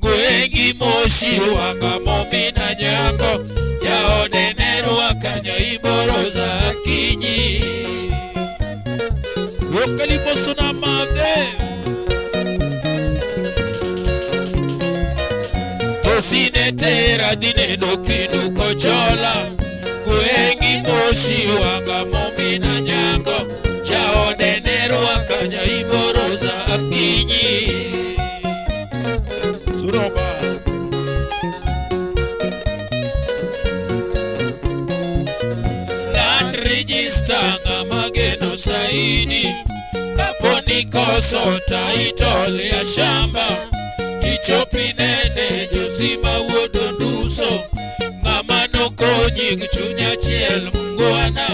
Gwengi moshi wanga momina nyango Yaode neru wakanya iboroza kinyi Wokali moso na mage Josinetera dineno kindu kochola Gwengi moshi wanga momina nyango Yaode neru wakanya iboroza kinyi Suroba Land register mageno saini Kaponi koso title ya shamba Tichopi nene josima wodo nduso Mama noko nyig chunya chiel mngwana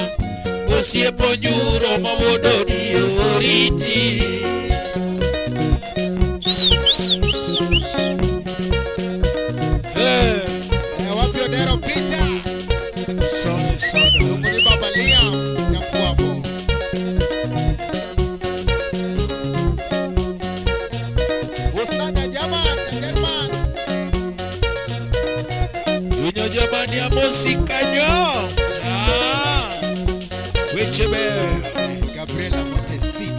Osiepo nyuro mawodo diyo oriti Wapio Dero Peter Sorry Umuni Baba Liam Jafuamo Usnanya Jaman Jerman Dunyo jamani ya musika nyo Wechebe Gabriela Montesi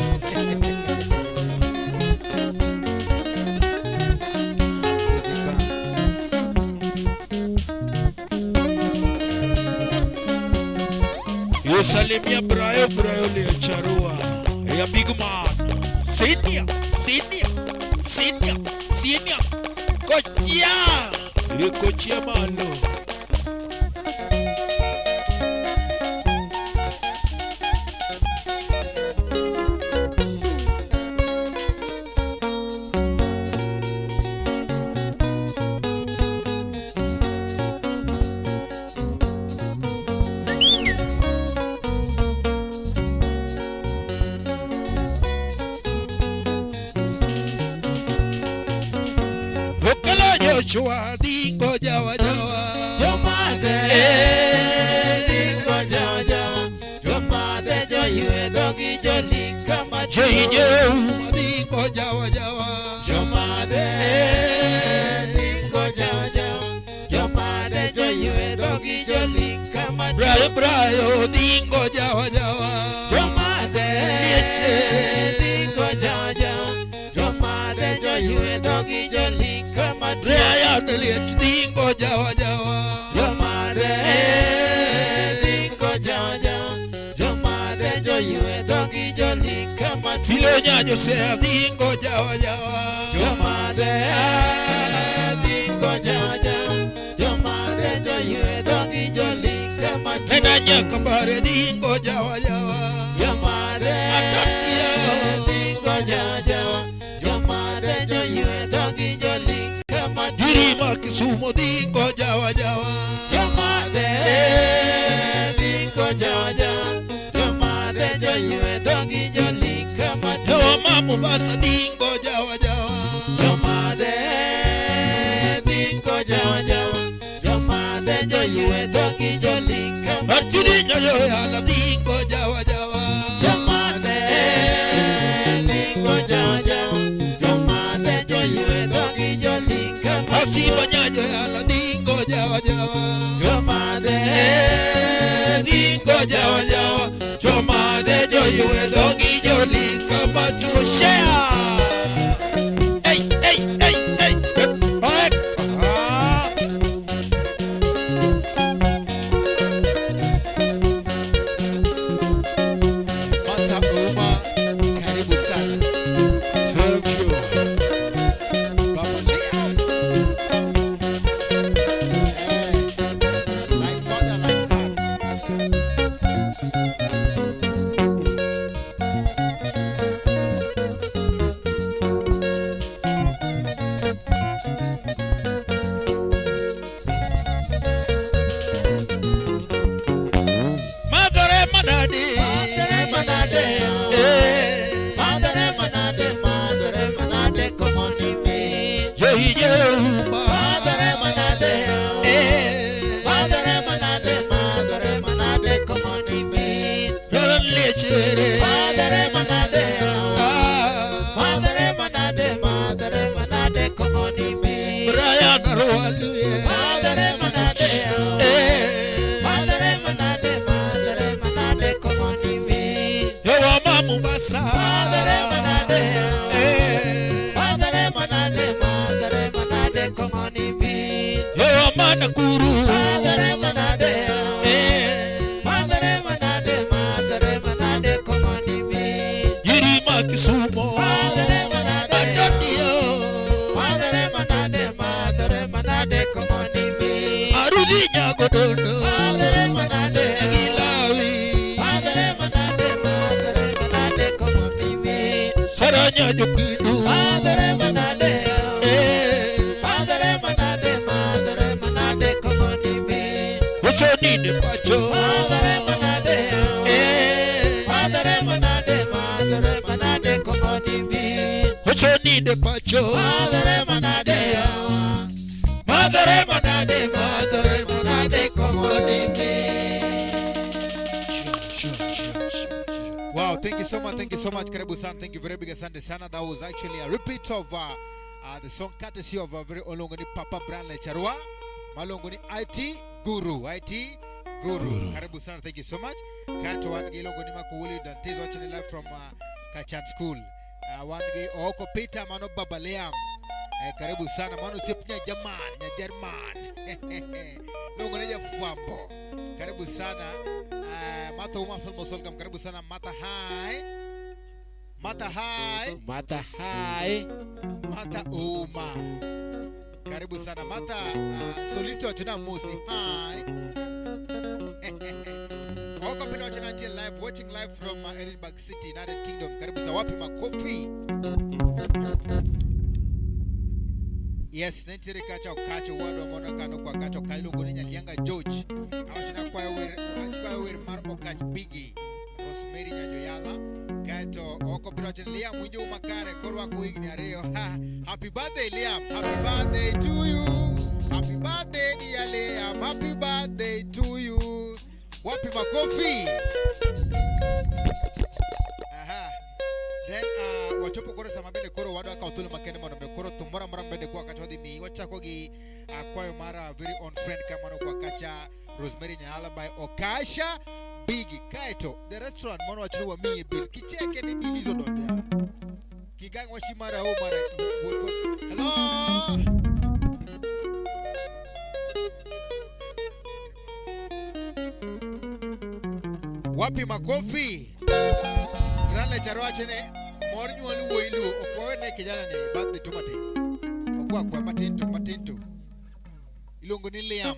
Yosalimia Brayo liya Charua Ya big man Senior Kochia Kochia malo Joshua dingo jawa Jomade dingo jawa Jomade joyue dogi joli kama Joinyo dingo jawa Jomade dingo jawa Jomade joyue dogi joli kama Brayo dingo jawa Jomade dingo jawa Jomade joyue dogi joli kama Brian liet dingo jawa Jomade dingo jawa Jomade joyue dogi joli kama Filo nyanyo se dingo jawa Jomade dingo jawa Jomade joyue dogi joli kama Nena nyakambare dingo jawa Jomade dingo jawa Jomade joyue Kisumo dingo jawa jawa. Jomade dingo jawa jawa. Jomade joywe dongi jolika matu. Joma Mombasa dingo jawa jawa. Jomade dingo jawa jawa. Jomade joywe dongi jolika matu. Atiri nyoyo yala dingo jawa jawa. Jomade dingo jawa jawa. Jomade joywe dongi jolika matu. Asiba nyayo yala dingo jawa jawa. Jomade Dingo jawa jawa. Jomade joywe dongi jolika matu. Share. Hey hey hey hey. Ah. Mata Uma, karibu sana. Thank you. Baba Liam. Like father, like son. Madare manadi. Madare manade. Eh. Madare manade. Madare manade como ni me. Yehi Yehuma. Madare manade. Eh. Madare manade. Madare manade como ni me. Raran lechere. Madare manade. Ah. Madare manade. Madare manade como ni me. Brian Arwaluye. Madare manade. Eh. Madare manade. Madare manade como ni me. Yewa Mombasa. Madare manade. Eh. Madare manade. Madare manade como ni me. Yewa Manakuru. Madare manade. Eh. Madare manade. Madare manade como ni me. Yirima Kisumo. Madare manade. Adodio. Madare manade. Madare manade como ni me. Arudi Nyagodondo. Madare manade. Agilawi. Madare manade. Madare manade como ni me. Saranya Jukidu. Madare manade. Eh. Madare manade. Madare manade como ni me. Uchoni de Pacho. Madare manade. Eh. Madare manade. Madare manade como ni me. Uchoni de Pacho. Madare manade. Madare manade. Madare manade como ni me. Wow, thank you so much. Thank you so much. Karibu sana. Thank you very big asante sana. That was actually a repeat of the song courtesy of our very own Longoni Papa Brian Lecharua. Malongoni IT Guru. IT Guru. Karibu sana. Thank you so much. Kato wangi Longoni Makuuli Dantes watching live from Kachan School. Wangi Oko Peter Mano Baba Liam. Karibu sana. Manu Sipnya Jaman. Nya Jerman. Longoni ya Fuambo. Karibu sana. Mata Uma Filmo Solcam. Karibu sana. Mata Hai. Mata Hai. Mata hai. Mata Uma. Karibu sana. Mata solisti wa China Musi. Hi. Wako pina wachana until live. Watching live from Edinburgh City, United Kingdom. Karibu sana. Wapi makofi. Yes, nentiri kacha ukacho wadu wa mono kano kwa kacho kailo guninya lianga George. Awachana kwa wer mar okach bigi. Rosemary Nyajoyala. Kaito oko pina wachana Liam Winjo Umakare. Korwa kuigni areo. Happy birthday Liam. Happy birthday to you. Happy birthday dear Liam. Happy birthday to you. Wapi makofi. Aha. Then wachopo koro samabene koro wadu waka utulu makene monombe koro tumora mara mbende kwa kacha wadi mi wachako gi kwayo mara very own friend kama no kwa kacha Rosemary Nyala by Okasha Bigi Kaito the restaurant mono wachuru wa miye bill kicheke ni bilizo donja kigang wachi mara ho mara hello. Wapi makofi. Grande Lecharua chene mornyu walu woilu okwawe ne kijana ne birthday tumati. Okwa matinto. Ilongo ni Liam.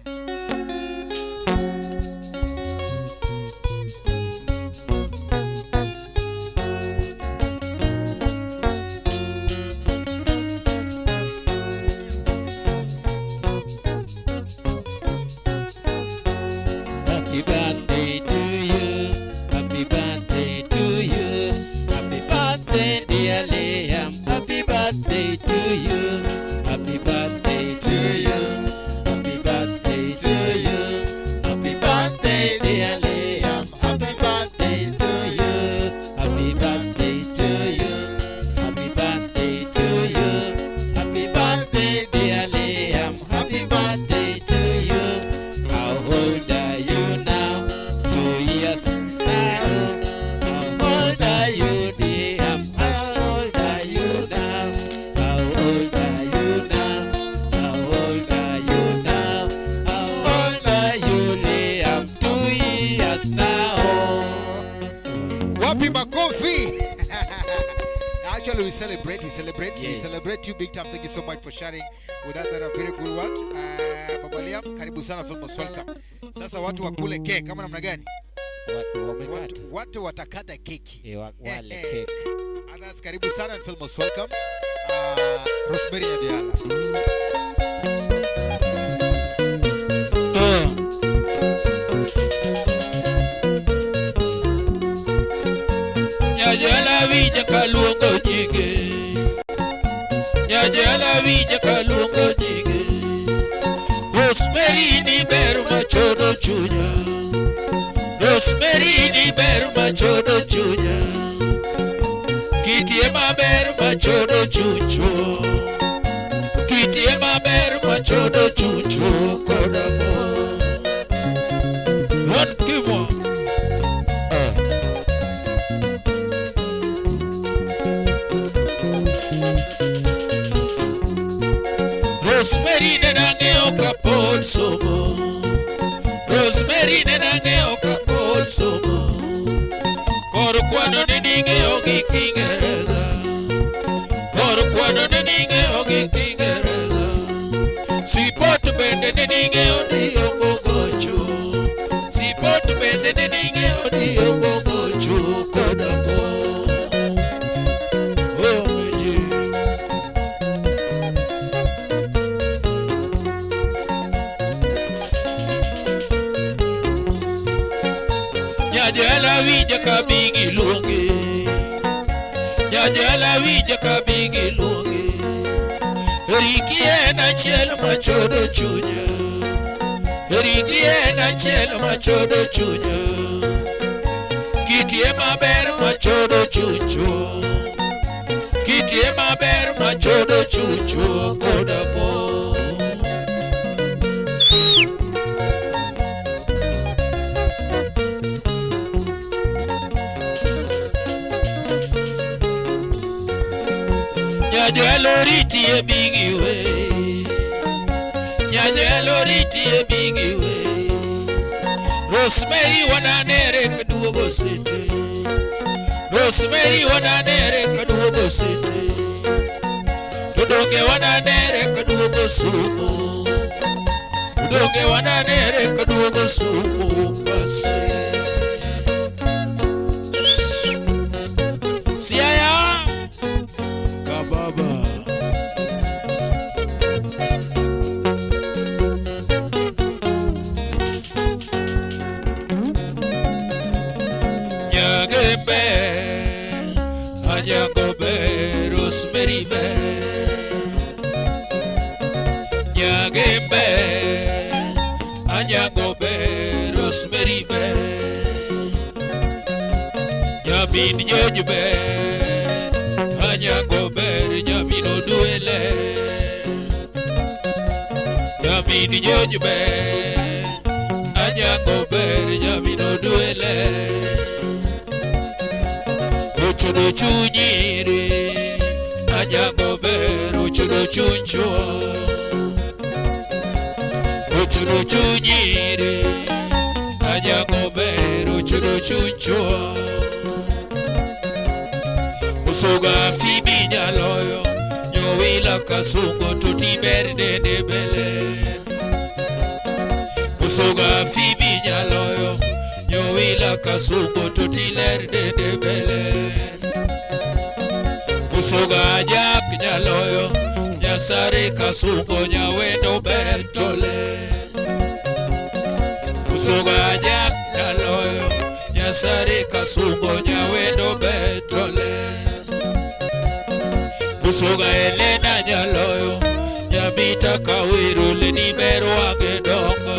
Well, we celebrate. We Yes. celebrate you big time. Thank you so much for sharing with us. That a very good word. Baba Liam, karibu sana, feel most welcome. Sasa watu wakule cake kama namna gani? Wamekata. Watu watakata keki. Wale cake. Others, karibu sana and feel most welcome. Rosemary Nyadiala. Nyajala vija kaluongo nyinge. Nyajala vija kaluongo nyinge. Rosemary ni ber machodo chunya. Rosemary ni ber machodo chunya. Kitie maber machodo chucho. Kitie maber machodo chucho koda mo. Run kimo. Rosemary nenang'eyo kapod somo. Rosemary nenang'eyo kapod somo. Kor kwano nening'eyo gi Kiingereza. Kor kwano nening'eyo gi Kiingereza. Sipot bende nening'eyo diongo gocho. Sipot bende nening'eyo diongo gocho koda mo. Oh meje. Nyajala vija kabigi luonge. Nyajala vija kabigi luonge. Riki en achiel machodo chunya. Riki en achiel machodo chunya. Kitie maber machodo chucho. Kitie maber machodo chucho koda mo. Nyajalo riti e bigi we. Nyajalo riti e bigi we. Rosemary wananere kaduogo sete. Rosemary wananere kaduogo sete. Tudonge wananere kaduogo sumo. Tudonge wananere kaduogo sumo pase. Siaya Kababa. Nyagembe Anyagobe Rosemary be. Nyagembe Anyagobe Rosemary be. Nyamin Jojbe Anyagober nyamino duele. Nyamin Jojbe Anyagober nyamino duele. Ochodo chunyire Anyagober ochodo chuncho. Ochodo chunyire Anyagober ochodo chuncho. Musoga fibi nyaloyo. Nyowila kasungo tutiber dende bele. Musoga fibi nyaloyo. Nyowila kasungo tutiler dende bele. Musoga jak nyaloyo. Nyasare kasungo nyawendo betole. Musoga jak nyaloyo. Nyasare kasungo nyawendo betole. Musoga Elena nyaloyo. Nyabita kawiru leni bero wage dongo.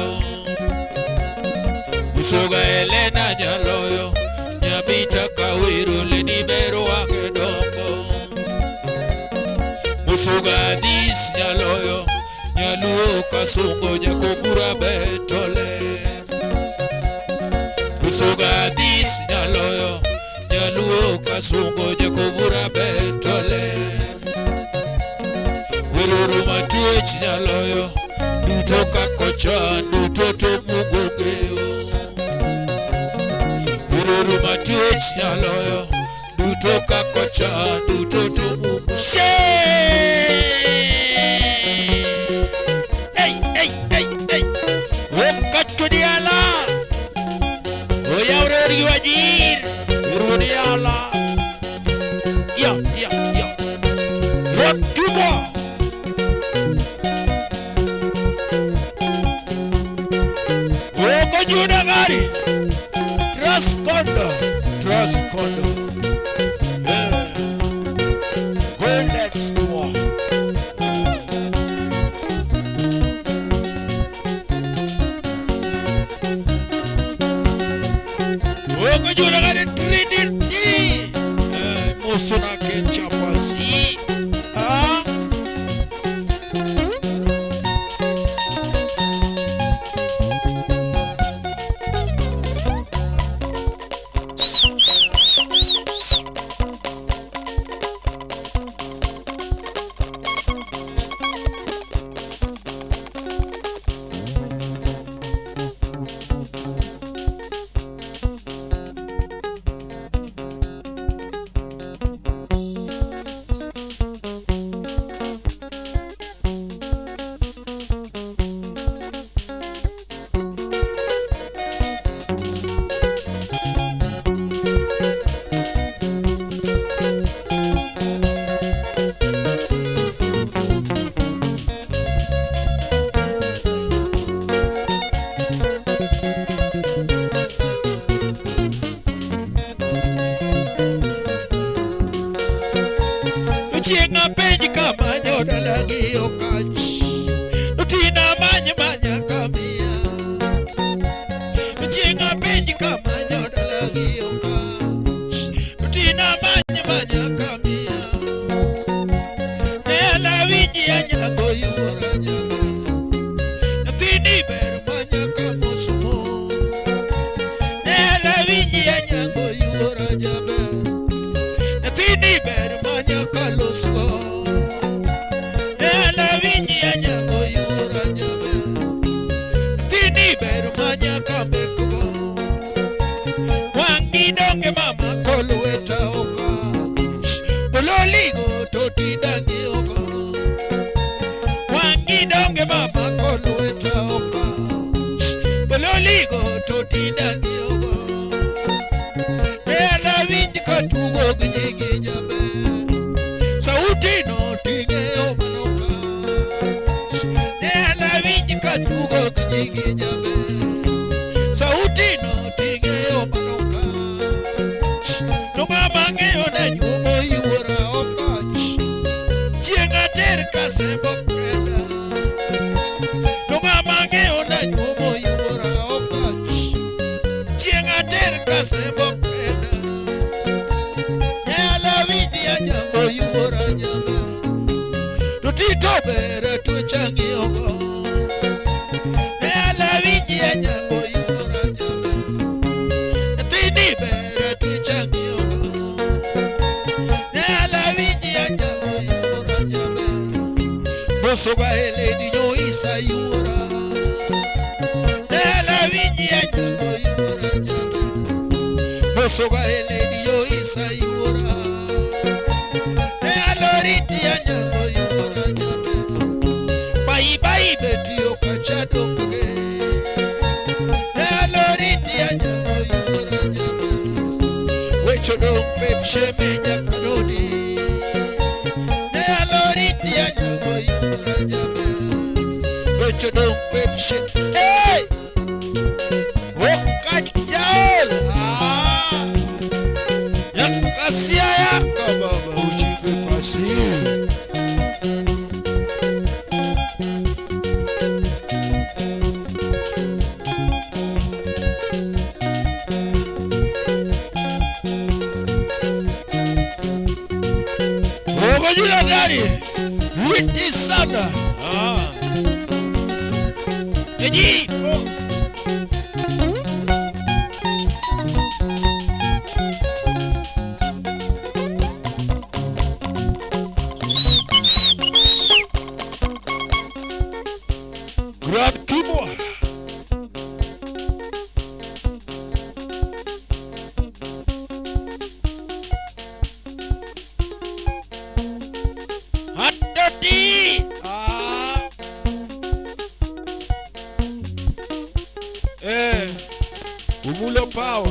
Musoga Elena nyaloyo. Nyabita kawiru leni bero wage dongo. Musoga Dis nyaloyo. Nyaluo kasungo nyakogura betole. Musoga Dis nyaloyo. Nyaluo kasungo nyakogura betole. Wiluru matuech nyaloyo. Duto kakochan duto to mugogeo. Wiluru matuech nyaloyo. Duto kakochan duto to Mungu. She. Hey, hey, hey, hey. Wakati diala. Oya urori wajir. Urori ala. Ya, ya, ya. Waktubo. Woko juda gari. Trascondo. Trascondo. Yeah. Go next door. Woko juda gari 3D. Mosuna kenchapasi. Ah. Chinga penji kama nyoda lagi okach. Utina manya manya kamia. Chinga penji kama nyoda lagi okach. Utina manya manya kamia. Nela winji anyago yura nyaga. Natini ber manya kamosumo. Nela winji anyago yura nyaga. Natini ber manya kalusgo. Ela winyi anyango yura nyabe. Tini ber manya kambekugo. Wangi donge mama kolweta oka. Bololigo totinda ngiogo. Wangi donge mama kolweta oka. Bololigo totinda ngiogo. Ela winyi katugo gnyigi nyabe. Sauti no tinge omanoka. Ela winyi katugo gnyigi nyabe. Sauti no tinge omanoka. Nunga mange ona nyumo iwora okach. Chienga ter kasembo kenda. Nunga mange ona nyumo iwora okach. Chienga ter kasembo kenda. Ela winyi anyango iwora nyabe. Tutito bere tuchangi ogo. Ela winyi anyango iwora nyabe. Tini bere tuchangi ogo. Ela winyi anyango iwora nyabe. Bosoga eledi nyo isa iwora. Ela winyi anyango iwora nyabe. Bosoga eledi yo isa iwora. Aloriti anyango iwora nyabe. Bai bai beti okachado kuge. Aloriti anyango iwora nyabe. Wecho dong pepshe menya kanodi. Aloriti anyango iwora nyabe. Wecho dong pepshe. Hey! Okachal. Ah! Yakasia yaka baba ujibe kwasi. Ogo jula dari. Witi sana. Ah. Eji. Oh. Grand Kimo. Umulo power.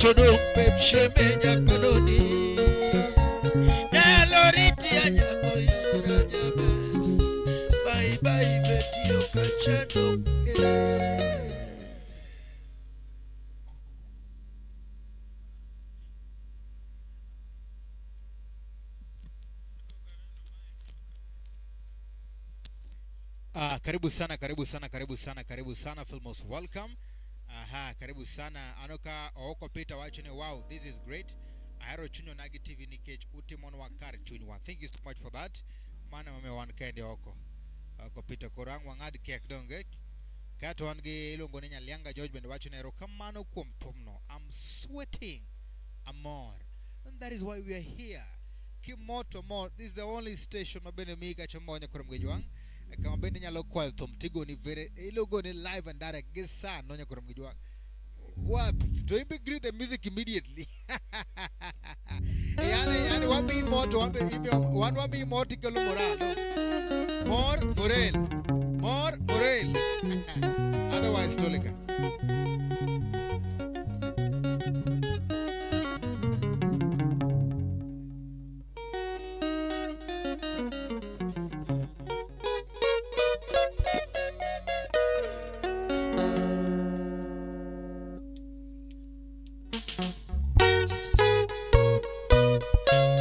Chodok pep shemeja kanoni Naloriti anyako yura jabe Bye bye betio kachadok Karibu sana, karibu sana, karibu sana, karibu sana. Feel most welcome. Karibu sana. Anoka oko pita wachune. Wow, this is great. Ahero chunyo nagi TV nikech utimon wakar chunywa. Thank you so much for that. Mana mame wan kende oko. Oko pita korang wangad kek donge. Kato wange ilongo ninya lianga George bende wachune ero kamano kuom thumno. I'm sweating. Amor. And that is why we are here. Kimoto more. This is the only station mabene mika chamonya kuramgejwang. Kama bende nyalo kwal thum tigo ni vere ilogo ni live and direct gisa nonya kuramgejwang. What? To greet the music immediately. Yani wabi moto wabi moto kelo morale. More morale. Otherwise tolika.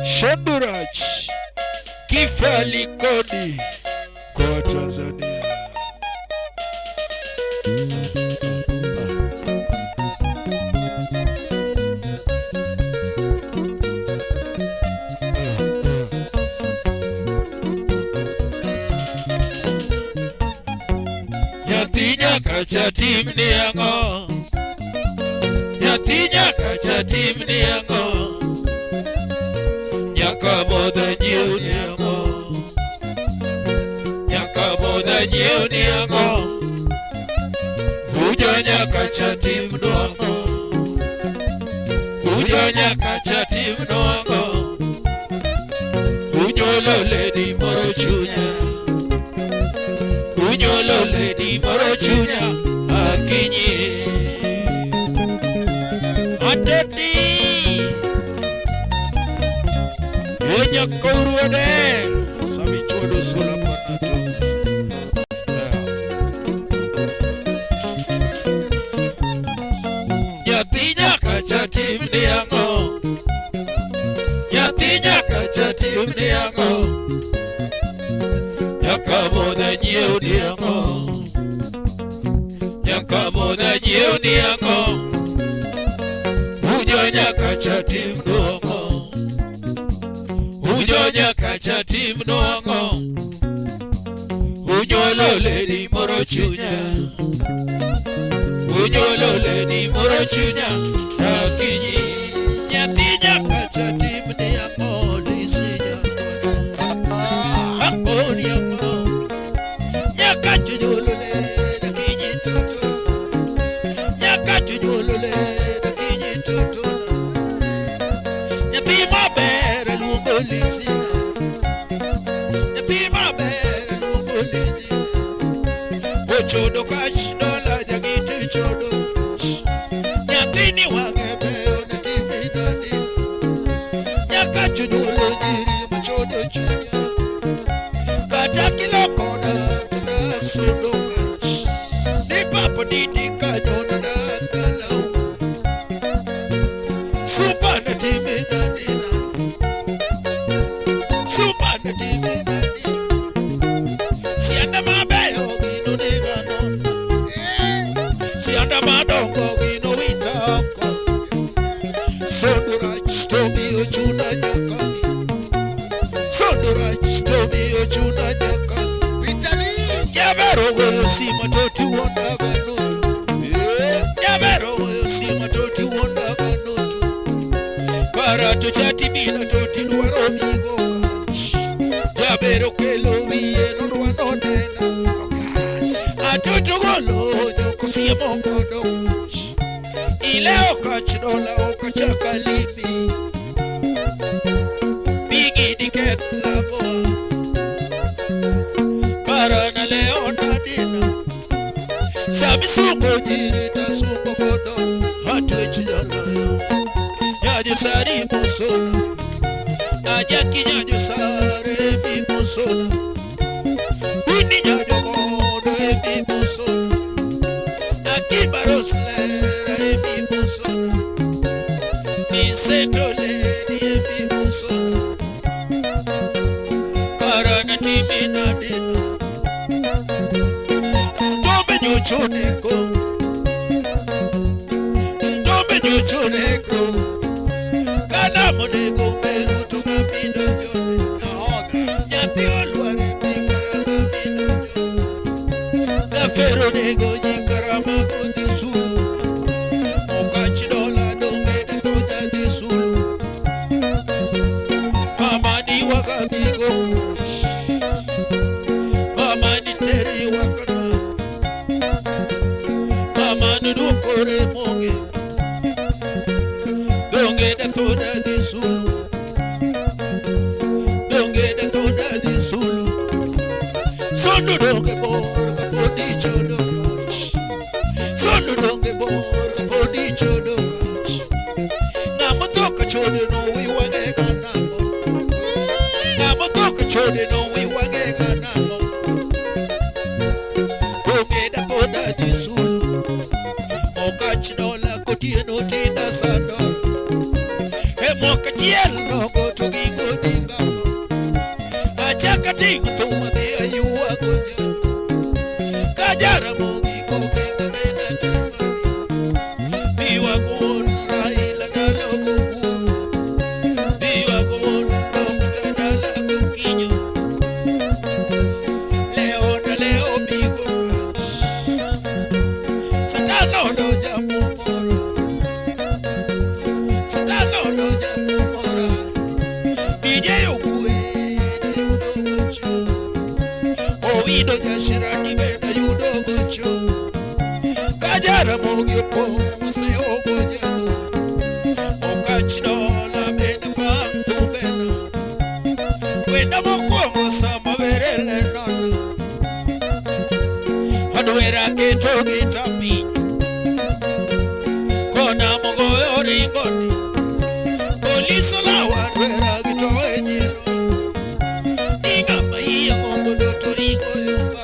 Shanduraj Kifali Kodi kwa Tanzania. Nyatinya kacha tim ni yango. Nyatinya kacha tim ni yango. Nyakaboda nyiu niango. Nyakaboda nyiu niango. Ujo nyakacha tim nuango. Ujo nyakacha tim nuango. Unyolo lady moro chunya. Unyolo lady moro chunya. Akinyi Ateti Enya kouruade Sabi chodo sula panato Nyatinya kacha tim niango. Nyatinya kacha tim niango. Nyakaboda nyiu niango. Nyakaboda nyiu niango. Ujo nyakacha tim nuango. Ujo nyakacha tim nuango. Unyolo lady moro chunya. Unyolo lady moro chunya. Akinyi Nyatinya kacha tim niango. Lisinya Akoni yango. Nyakacha nyolo lady kinyi tutu. Nyakacha nyolo lady kinyi tutu. Nyatima bere lugo lisina. Nyatima bere lugo lisina. Ochodo kash dola jagiti chodo. Nyatini wange beo natimi dadina. Nyakachu nyolo jiri machodo chunya. Kata kilo koda tada sodoka. Ni papo niti kanyona dandalau. Super natimi dadina. Super natimi dadina. Sianda mabeyo gino nega non. Sianda madongo gino witako. Sonduraj stobi ojuna nyakami. Odorach to miyo chuna nyaka Vitaly. Jabero goyo sima to tiwondaga noto. Jabero goyo sima to tiwondaga noto. Kara to chati bino to tidwaro migo kach. Jabero kelo wiye nodwa nonena. Atutu golo nyoko siemo kodo kach. Ileo kach dola okachaka limi. Bigi diket labo. Karana leo nadina. Sami sungo jirita sungo kodo. Hatuechi jaloyo. Nyajo sari musona. Ajaki nyajo sare mi musona. Wini nyajo kodo mi musona. Akibaros lera mi musona. Nisento ledi mi musona. Karana timi nadina. Dobe nyochoneko. Dobe nyochoneko. Kana monego meru to mamido jone. Nyati olware pikara mamido jone. Gafero nego jikara mago di sulu. Okachi dola donge de toda di sulu. Mama ni waka bigo kush. Mama ni teri wakana. Mama ni dukore moge. Donge de toda di sulu. Donge de toda di sulu. Sono donge bor kapodi chodo kach. Sono donge bor kapodi chodo kach. Namotoka chodo no we wage ganango. Namotoka chodo no we wage ganango. Donge de toda di sulu. Okach dola kotieno tinda sandor. Moka chiel no go to gingo dinga. Achaka ting to mabe ayuwa go jadu. Kajara mogi ko genga bena temani. Biwa gon raila dala go guru. Biwa gon dokta dala go kinyo. Leo na leo bigo kach. Satano do jamu moro. Satano do jamu mora. Ije yugwe na yudo gocho. Owido nyashira dibe na yudo gocho. Kajara mogi po se ogo jalo. Okachi dola bena pantu bena. Wenda mokwongo sama verele nona. Adwera keto gitapi. Kona mogoyo ringoni. Police lawa dwera gito enyero. Ingama iya ngongo doto ringo yomba.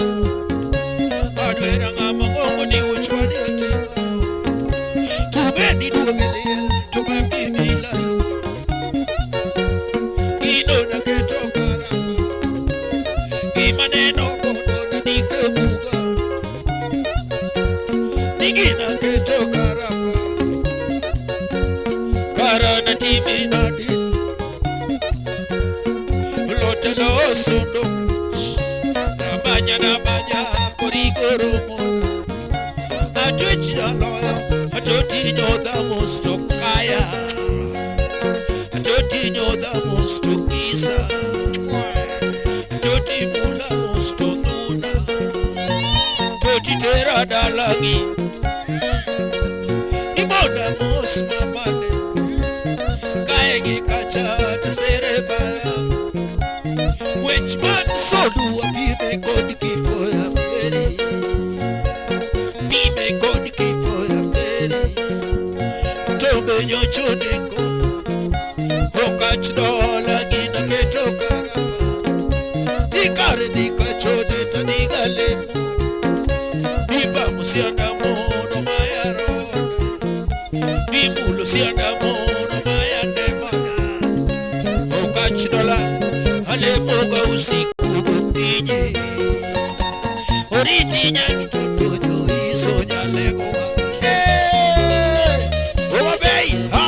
Adwera ngama ngongo ni uchwadi otema. Tugeni duogeliel tumaki milalu. Ino na keto karamba. Imaneno kodo na dike buga. Nigina keto karamba. Karana timi nadin. Lotelo sundo. Nabanya korigoro mona. Atwechi aloyo. Atoti nyoda mosto kaya. Atoti nyoda mosto kisa. Atoti mula mosto nuna. Atoti tera dalagi. Nimoda mos mamane. Kaegi kacha tasere baya. Which man so do a be God give for a fairy. Be me God give for a fairy. Tombe nyochoneko. Okach dola gina keto karapa. Tikare dika chode tadiga lemu. Biba musianda mono mayarona. Bimulo sianda mono mayande mana. Okach dola alemoga usiku ukinye. Oriti nyangi tutujo iso nyalego wa. Oma bei ha.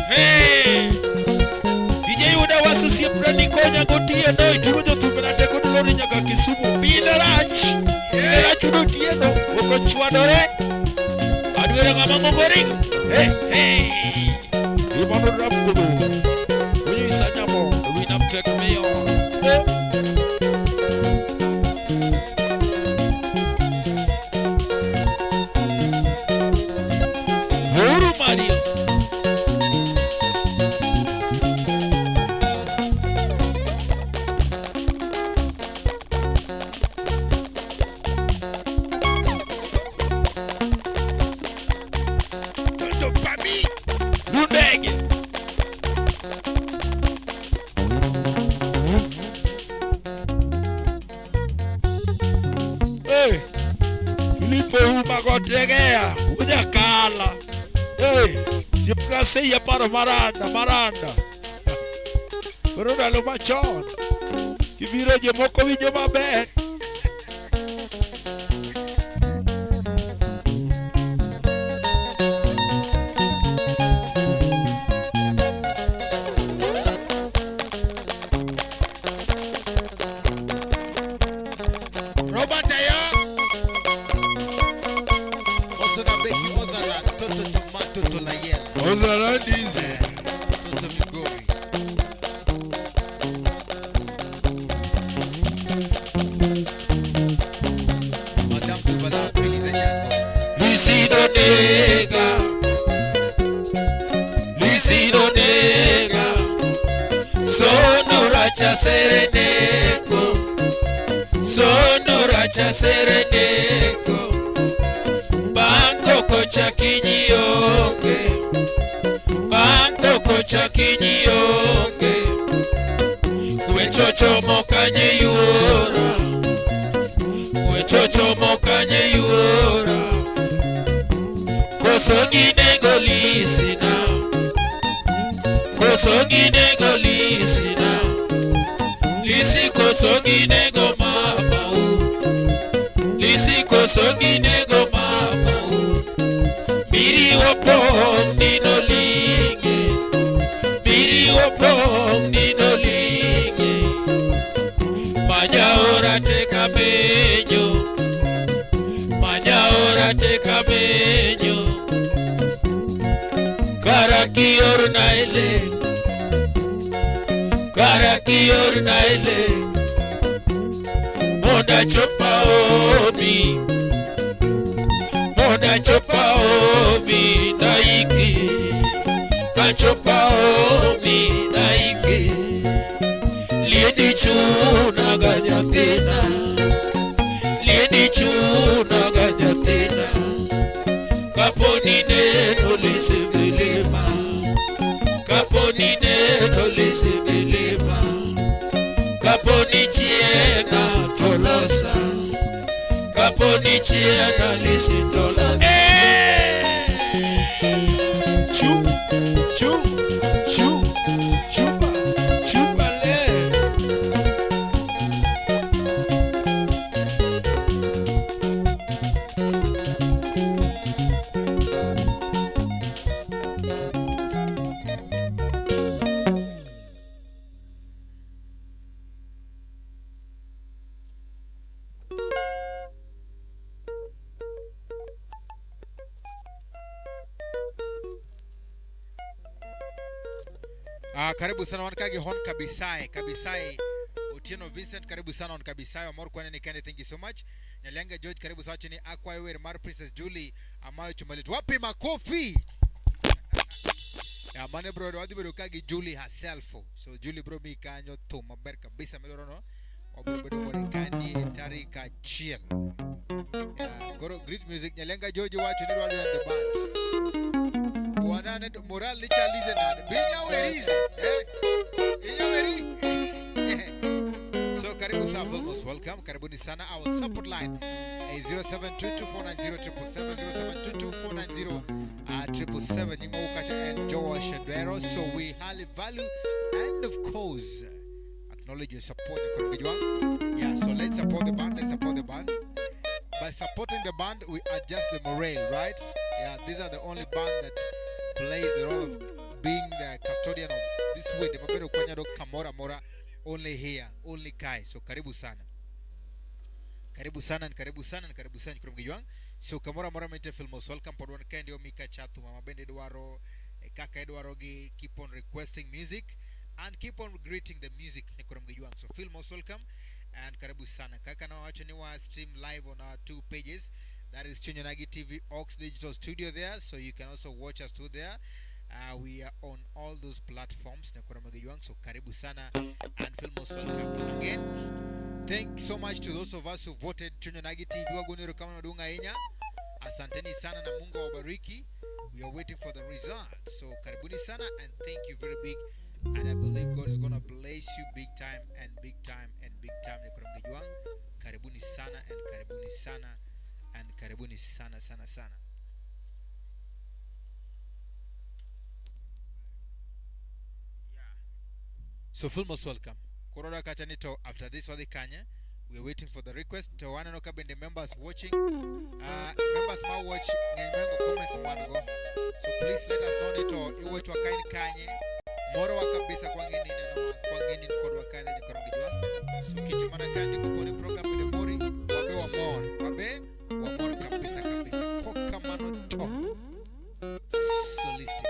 Hey! Tieno itugo jothum na teko dolori nyaka Kisumu. Bine rach. Rach udo tieno. Oko chwadore. Adwere ngama ngogoring. Hey. Imano rap kudo. Unyu isanyamo. Winam tek me on. Uru Mario. Toto Pami. Rundege. Hey. Filipo Umagotegea. Ujakala. Hey, siempre se para Maranda. Pero no lo machón. Que mira, llevó cobillo más ver. Robert Ayo. Also na Becky Ozala, Toto Tomato Tolayela. Ozala dice. Toto Migori. Madame Dubala, Felice Nyango. Lucido Nega. Sonora Sereneko. Banto kocha kinyonge. Wechocho mokanye yuora. Kosongine golisina. Lisi kosongine go mama. Lisi kosongine go mama. Miri wopong nino linge. Majaora te camello. Karakior naile. Moda chopa omi naiki. Kachopa omi naiki. Liedi chuna ganyatina. Kaponi neno lisibelema. Kaponi chiena tolosa. Kaponi chiena lisitolosa. Chupa le. Karibu sana wankage hon kabisai Otieno Vincent, karibu sana on kabisai Amor kwa nini kende, thank you so much. Nyalenga George, karibu sana chini Aqua Ewer Mar Princess Julie Amayo Chumalitu. Wapi makofi? Ya mane bro wadi bro kage Julie herself. So Julie bro mi kanyo to maber kabisa melorono. Wabro bro kandi tarika chill. Goro great music. Nyalenga George watch ni wale on the band. Wanane moral licha lize nane. Binya werize. So karibu sana, most welcome. Karibuni sana. Our support line is 0722-490-707. Nyima ukacha and Joa Shadwero. So we highly value and of course acknowledge your support. Yeah, so let's support the band. By supporting the band, we adjust the morale, right? Yeah, these are the only band that plays the role of being the custodian of this way. The Papero Kwanyado Kamora Mora only here, only Kai. So karibu sana. Karibu sana, karibu sana, karibu sana kurom gijuang. So kamora mora mente filmos welcome podwan kendi o Mika Chatu mama bende Eduaro kaka Eduaro gi keep on requesting music and keep on greeting the music ne kurom gijuang. So filmos welcome and karibu sana. Kaka na wacho ni wa stream live on our 2 pages. That is Chunyonagi TV Ox Digital Studio there, so you can also watch us through there. We are on all those platforms. So karibu sana and feel most welcome. Again, thanks so much to those of us who voted Chunyonagi TV. Asanteni sana na Mungu wabariki. We are waiting for the results. So karibuni sana and thank you very big. And I believe God is gonna bless you big time and big time and big time. Karibuni sana and karibuni sana. And karibuni sana sana sana. Yeah. So full most welcome. Korora Kachanito after this wadi Kanya. We are waiting for the request. To one and the members watching. Members ma watch ngenyengo comments mwanugo. So please let us know nito iwe tu akaini Kanye. Moro wakabisa kwa ngeni neno kwa ngeni korwa Kanye nyekorongijwa. So kitu mana kandi kupone program ile mori wabe wa more. Wabe Wamor kabisa kabisa koka mano to soliste.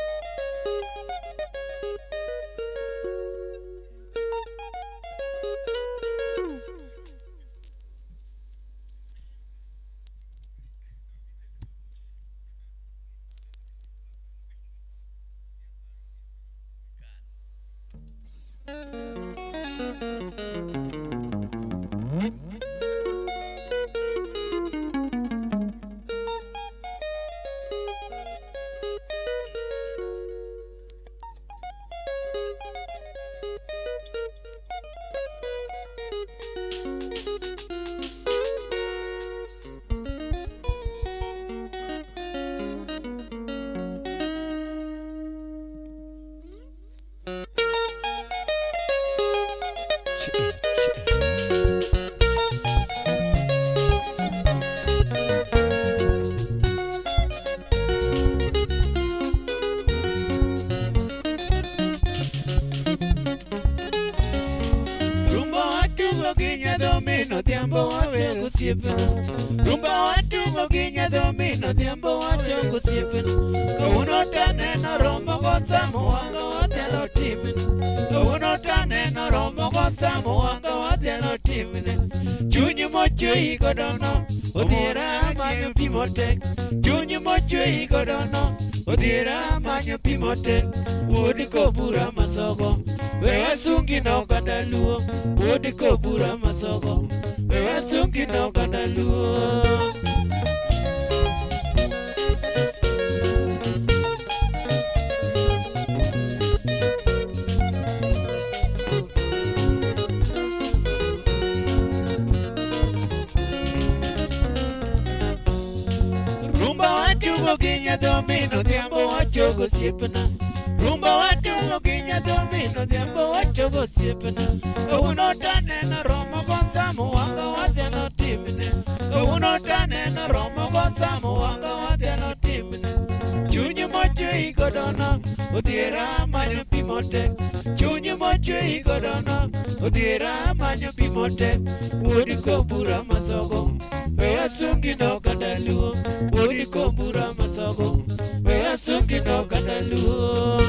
Rumba watu goginya domino diambo wacho kusiepena. Kauno tane na romo gosamo wanga watelo timine. Kauno tane na romo gosamo wanga watelo timine. Chunyu mocho igodono odira manyo pimotek. Chunyu mocho igodono odira manyo pimotek. Wodi kobura masogo wewe sungi no gandaluo. Wodi kobura masogo wewe sungi no gandaluo. Rumba watu goginya domino diambo wacho gosiepna. Rumba watu goginya domino diambo wacho gosiepna. Kauno tane na romo gosamo wanga watelo timine. Kauno tane na romo gosamo wanga watelo timine. Chunyu mocho igodono odira manyo pimotek. Chunyu mocho igodono odira manyo pimotek. Wodi kobura masogo wewe sungi no gandaluo. Wodi kobura masogo wewe sungi no gandaluo.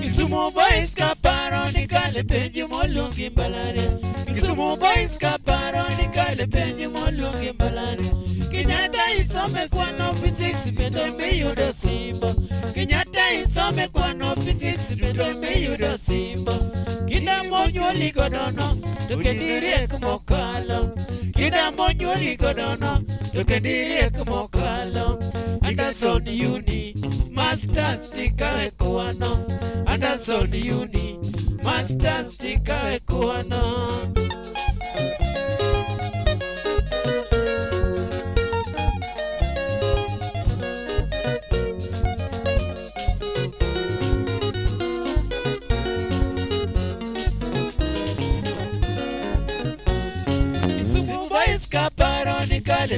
Kisumu boys kaparo ni kale penji molungi mbalare. Kisumu boys kaparo ni kale penji molungi mbalare. Kenyatta isome kwa no physics pende meyudo simbo. Kenyatta isome kwa no physics pende meyudo simbo. Kida monyoli godono tokendirie kumokalo. Kida monyoli godono tokendirie kumokalo. Anderson Uni Masters tikawe kuwano. Anderson Uni Masters tikawe kuwano.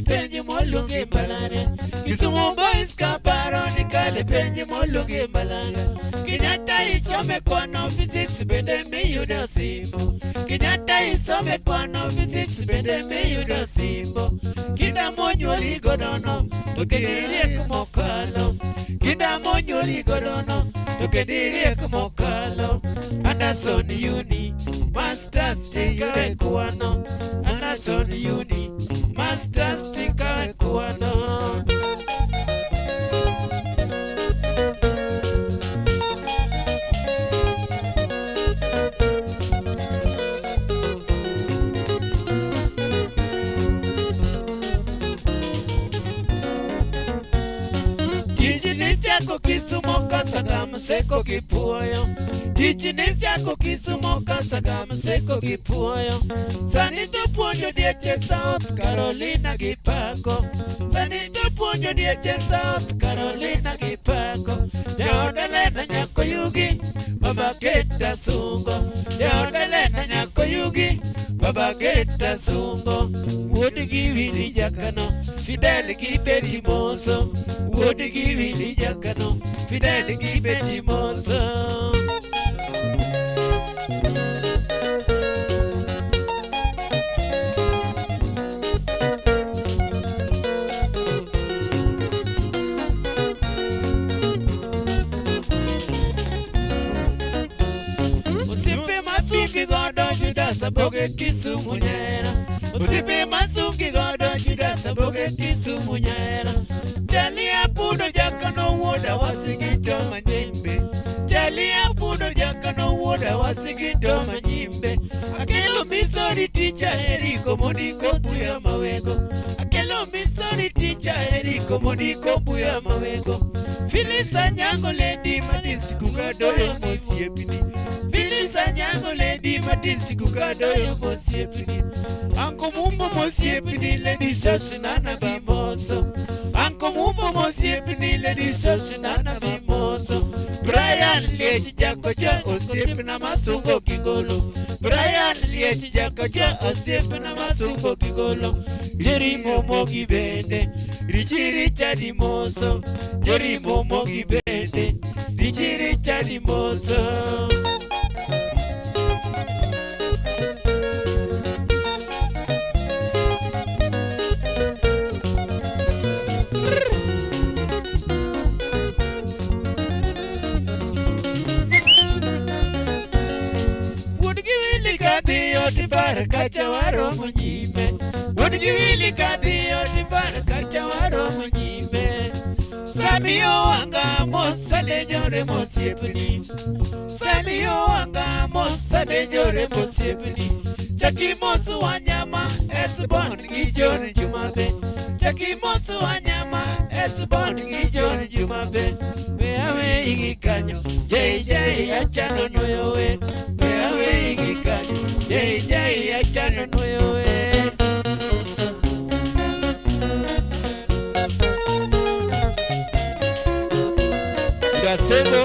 kale penji moluonge mbalare. Kisumu boys kaparo ni kale penji moluonge mbalare. Kenyatta isome kwano physics bende miyudo simbo. Kenyatta isome kwano physics bende miyudo simbo. Kida monyuoli godono to kediriek mokalo. Kida monyuoli godono to kediriek mokalo. Anderson Uni Masters tika kwano. Anderson Uni Masters tika kwano. Jako Kisumu kasagam seko kipuoyo. Tichinis jako Kisumu kasagam seko kipuoyo. Sanito puonjo dieche South Carolina gipako. Sanito puonjo dieche South Carolina gipako. Jaodalena nyako yugi Baba Geta Sungo. Jaodalena nyako yugi Baba Geta Sungo. Wuodi gi Willy Jakano Fidel gi Betty Moso. Wuodi gi Willy Jakano Fidel gi Betty Moso. Usipe masungi godo Judas aboge Kisumu nyera. Usipe masungi godo Judas aboge Kisumu nyera. Chalia pudo Jakano woda wasigito manyimbe. Chalia pudo Jakano woda wasigito manyimbe. Akelo Missouri teacher Eriko Modiko buya mawego. Akelo Missouri teacher Eriko Modiko buya mawego. Phyllis Anyango Lady Martins kukadoyo mosiepini. Phyllis Anyango Lady Martins kukadoyo mosiepini. Anko mumbo mosiepini Lady Shoshinana Bimoso. Anko mumbo mosiepini Lady Shoshinana Bimoso. Brian Liech Jakoja osiepina masungo kigolo. Brian Liech Jakoja osiepina masungo kigolo. Jerry Momo gibende Richie Richard Moso. Jerry Momo gibende Richie Richard Moso. Baraka chawaro munyime. Wuodi gi Willy kadhiyo ti baraka chawaro munyime. Samiyo wanga mosale nyore mosiepni. Samiyo wanga mosale nyore mosiepni. Chaki mosu wanyama Esbon gi John Jumabe. Chaki mosu wanyama Esbon gi John Jumabe. Weawe igi kanyo JJ achano noyo wen. Weawe igi kanyo JJ achano noyo wen. Gasebo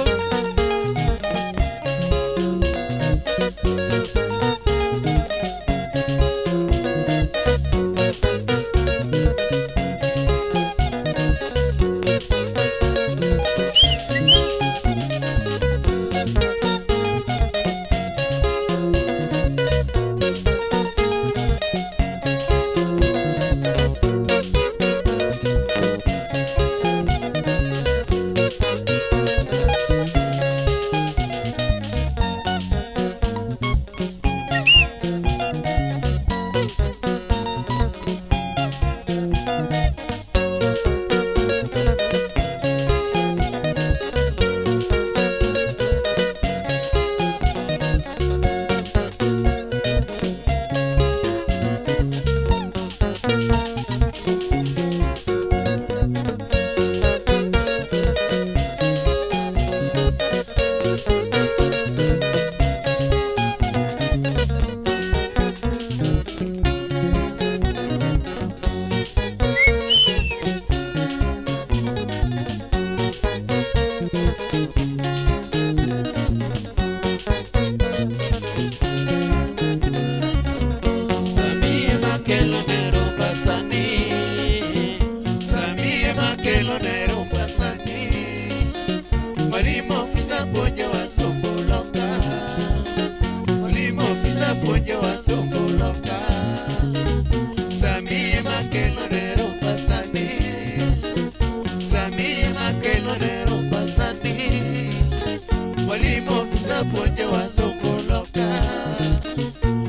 puonjo wazungu loka.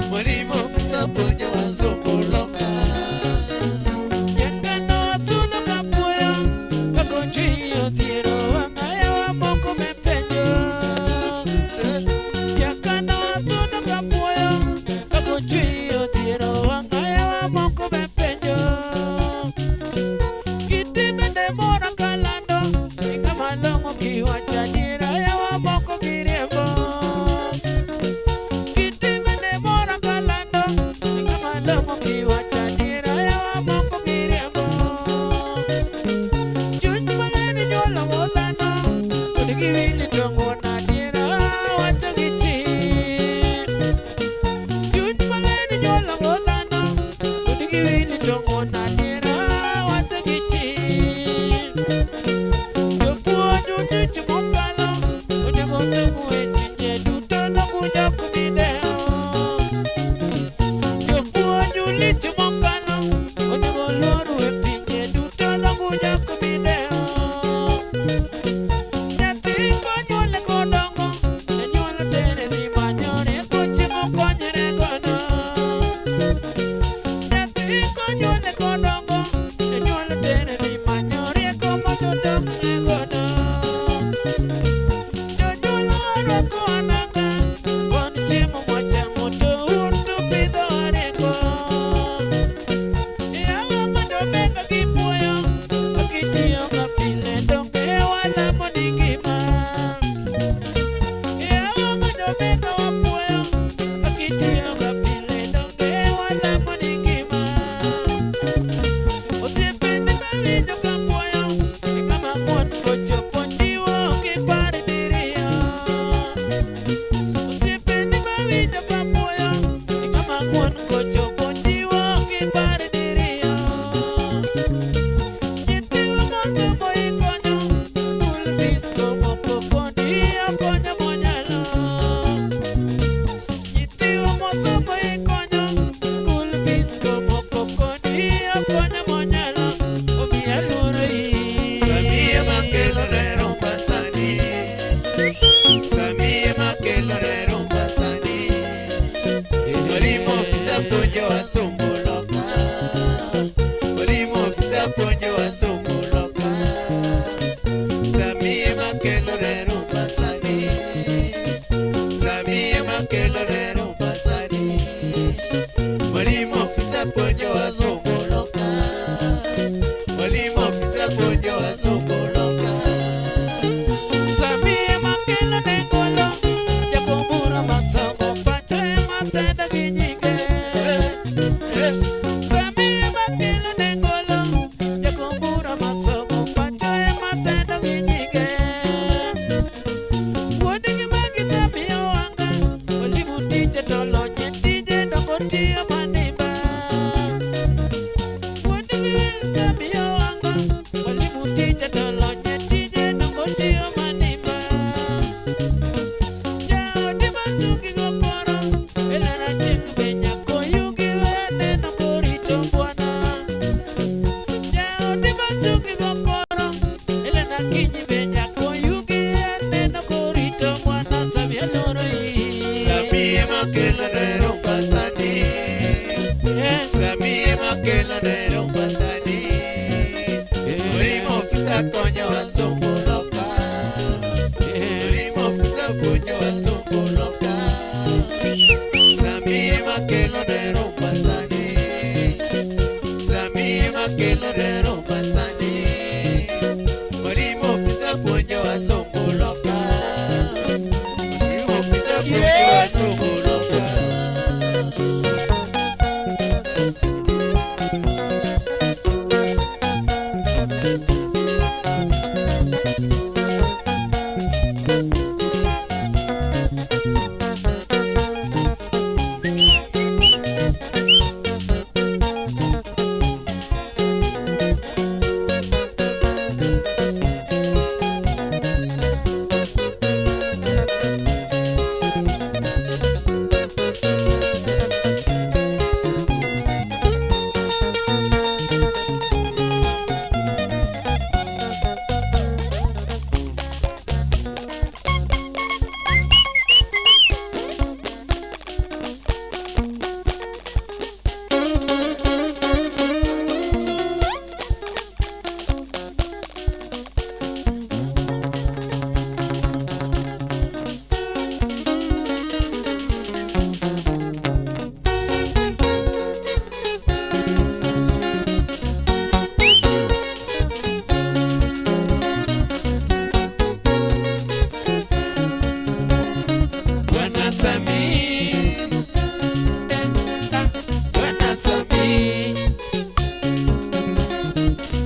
Mwalimu ofisa puonjo wazungu loka. Nyakano asuno kapuoyo kako chwiyo dhiero ang'aya wa moko mepenjo. Nyakano asuno kapuoyo kako chwiyo dhiero ang'aya wa moko mepenjo. Kiti bende mora kalando ing'ama long'o kiwacho adiera yawa moko giriembo. Kiti bende mora kalando ing'ama long'o kiwacho adiera yawa moko giriembo. Chuny maneni nyuolo go dhano pod giwinjo tong'o adiera wacho gi chir. Chuny maneni nyuolo go dhano pod giwinjo tong'o adiera wacho gi chir. Jopuonj odiochieng' mokalo onego tong'u e pinje duto nokunjok video. Jopuonj ulich mokalo onego luoru e pinje duto nokunjok video. Nyathi konyuole kodongo janyuol tere dhi manyo rieko chieng' okonyre godo. Nyathi konyuole kodongo janyuol tere dhi manyo rieko mododokre godo. Jonyuol orwako ananga kod chiemo mochamo to un to pidho rieko. Yawa madobeka gi puoyo kakitiyoga pile donge walamo ni ngima. Yawa madobeka wapuoyo kakitiyoga pile donge walamo ni ngima. Osiepeni mawinjo kapuoyo ing'ama ng'won kochopo chiwo okipar diriyo. Osiepeni mawinjo kapuoyo ing'ama ng'won kochopo chiwo okipar diriyo. Nyithiwa mosomo ikonyo school fees komoko kodi okonyo monyalo. Nyithiwa mosomo ikonyo school fees komoko kodi okonyo monyalo. Omiyo aluoro in. Samia makelo rero mbasani. Samia makelo rero mbasani. Mwalimu ofisa puonjo wazungu loka. Mwalimu ofisa puonjo wazungu loka. Samia makelo rero mbasani. Samia makelo rero mbasani. Mwalimu ofisa puonjo wazungu loka. Mwalimu ofisa puonjo wazungu loka. Samia makelo nengolo jakombura masomo pacho ema seda gi nyinge. Samia makelo nengolo jakombura masomo pacho ema seda gi nyinge. Wuodgi magi Samia wanga mwalimu tije to lonye tije dongo tiyo manimba. Wuodgi Samia wanga mwalimu tije to lonye tije dongo tiyo manimba. Jaodi Mathuki gokoro elana chieng' be nyako yugi weneno korito bwana. Jaodi Mathuki gokoro elana kinyi be nyako yugi weneno korito bwana. Samia luoro in. Samia makelo rero mbasani. Samia makelo rero mbasani. Mwalimu ofisa konyo wazungu loka. Mwalimu ofisa puonjo wazungu loka. Samia makelo rero mbasani. Samia makelo rero mbasani. Mwalimu ofisa puonjo wazungu loka. Mwalimu ofisa puonjo wazungu loka. Bwana Samii,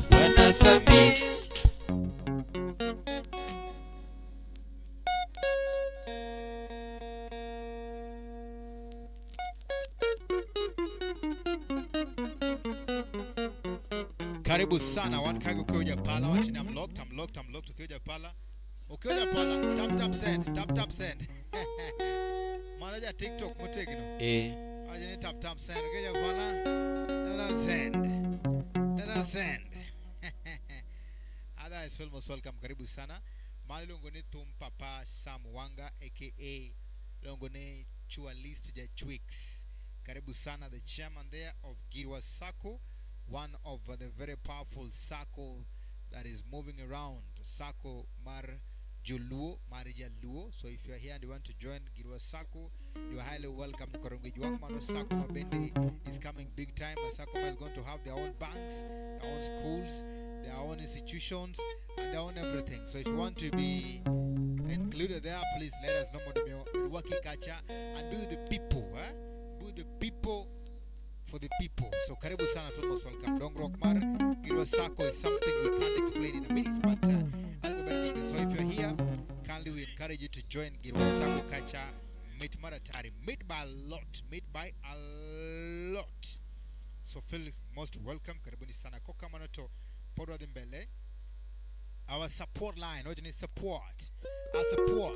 Bwana Samii. Karibu sana one kagi ukioja pala wachini I'm locked ukioja pala tap send manaja TikTok mutegno ajini tap send ukioja pala don't send otherwise feel most welcome. Karibu sana mali longoni thum papa Sam Wanga aka longoni chua list ja Twix. Karibu sana, the chairman there of Girwa Sacco, one of the very powerful Sacco that is moving around, Sacco Marjaluo. So if you are here and you want to join Girwa Sacco, you are highly welcome. Korongejwangmano Sacco Mabende is coming big time. Sacco is going to have their own banks, their own schools, their own institutions, and their own everything. So if you want to be included there, please let us know. Waki Kacha and be with the people, be with the people for the people. So karibu sana, most welcome. Dong Rockmar Girwa Sacco is something we can't explain in a minute, but I'll go back to this. So if you're here, kindly we encourage you to join Girwa Sacco Kacha Meet Maratari. Meet by a lot. So feel most welcome. Karibuni sana. Koka manoto podwa dimbele. Our support line, what you need support. Our support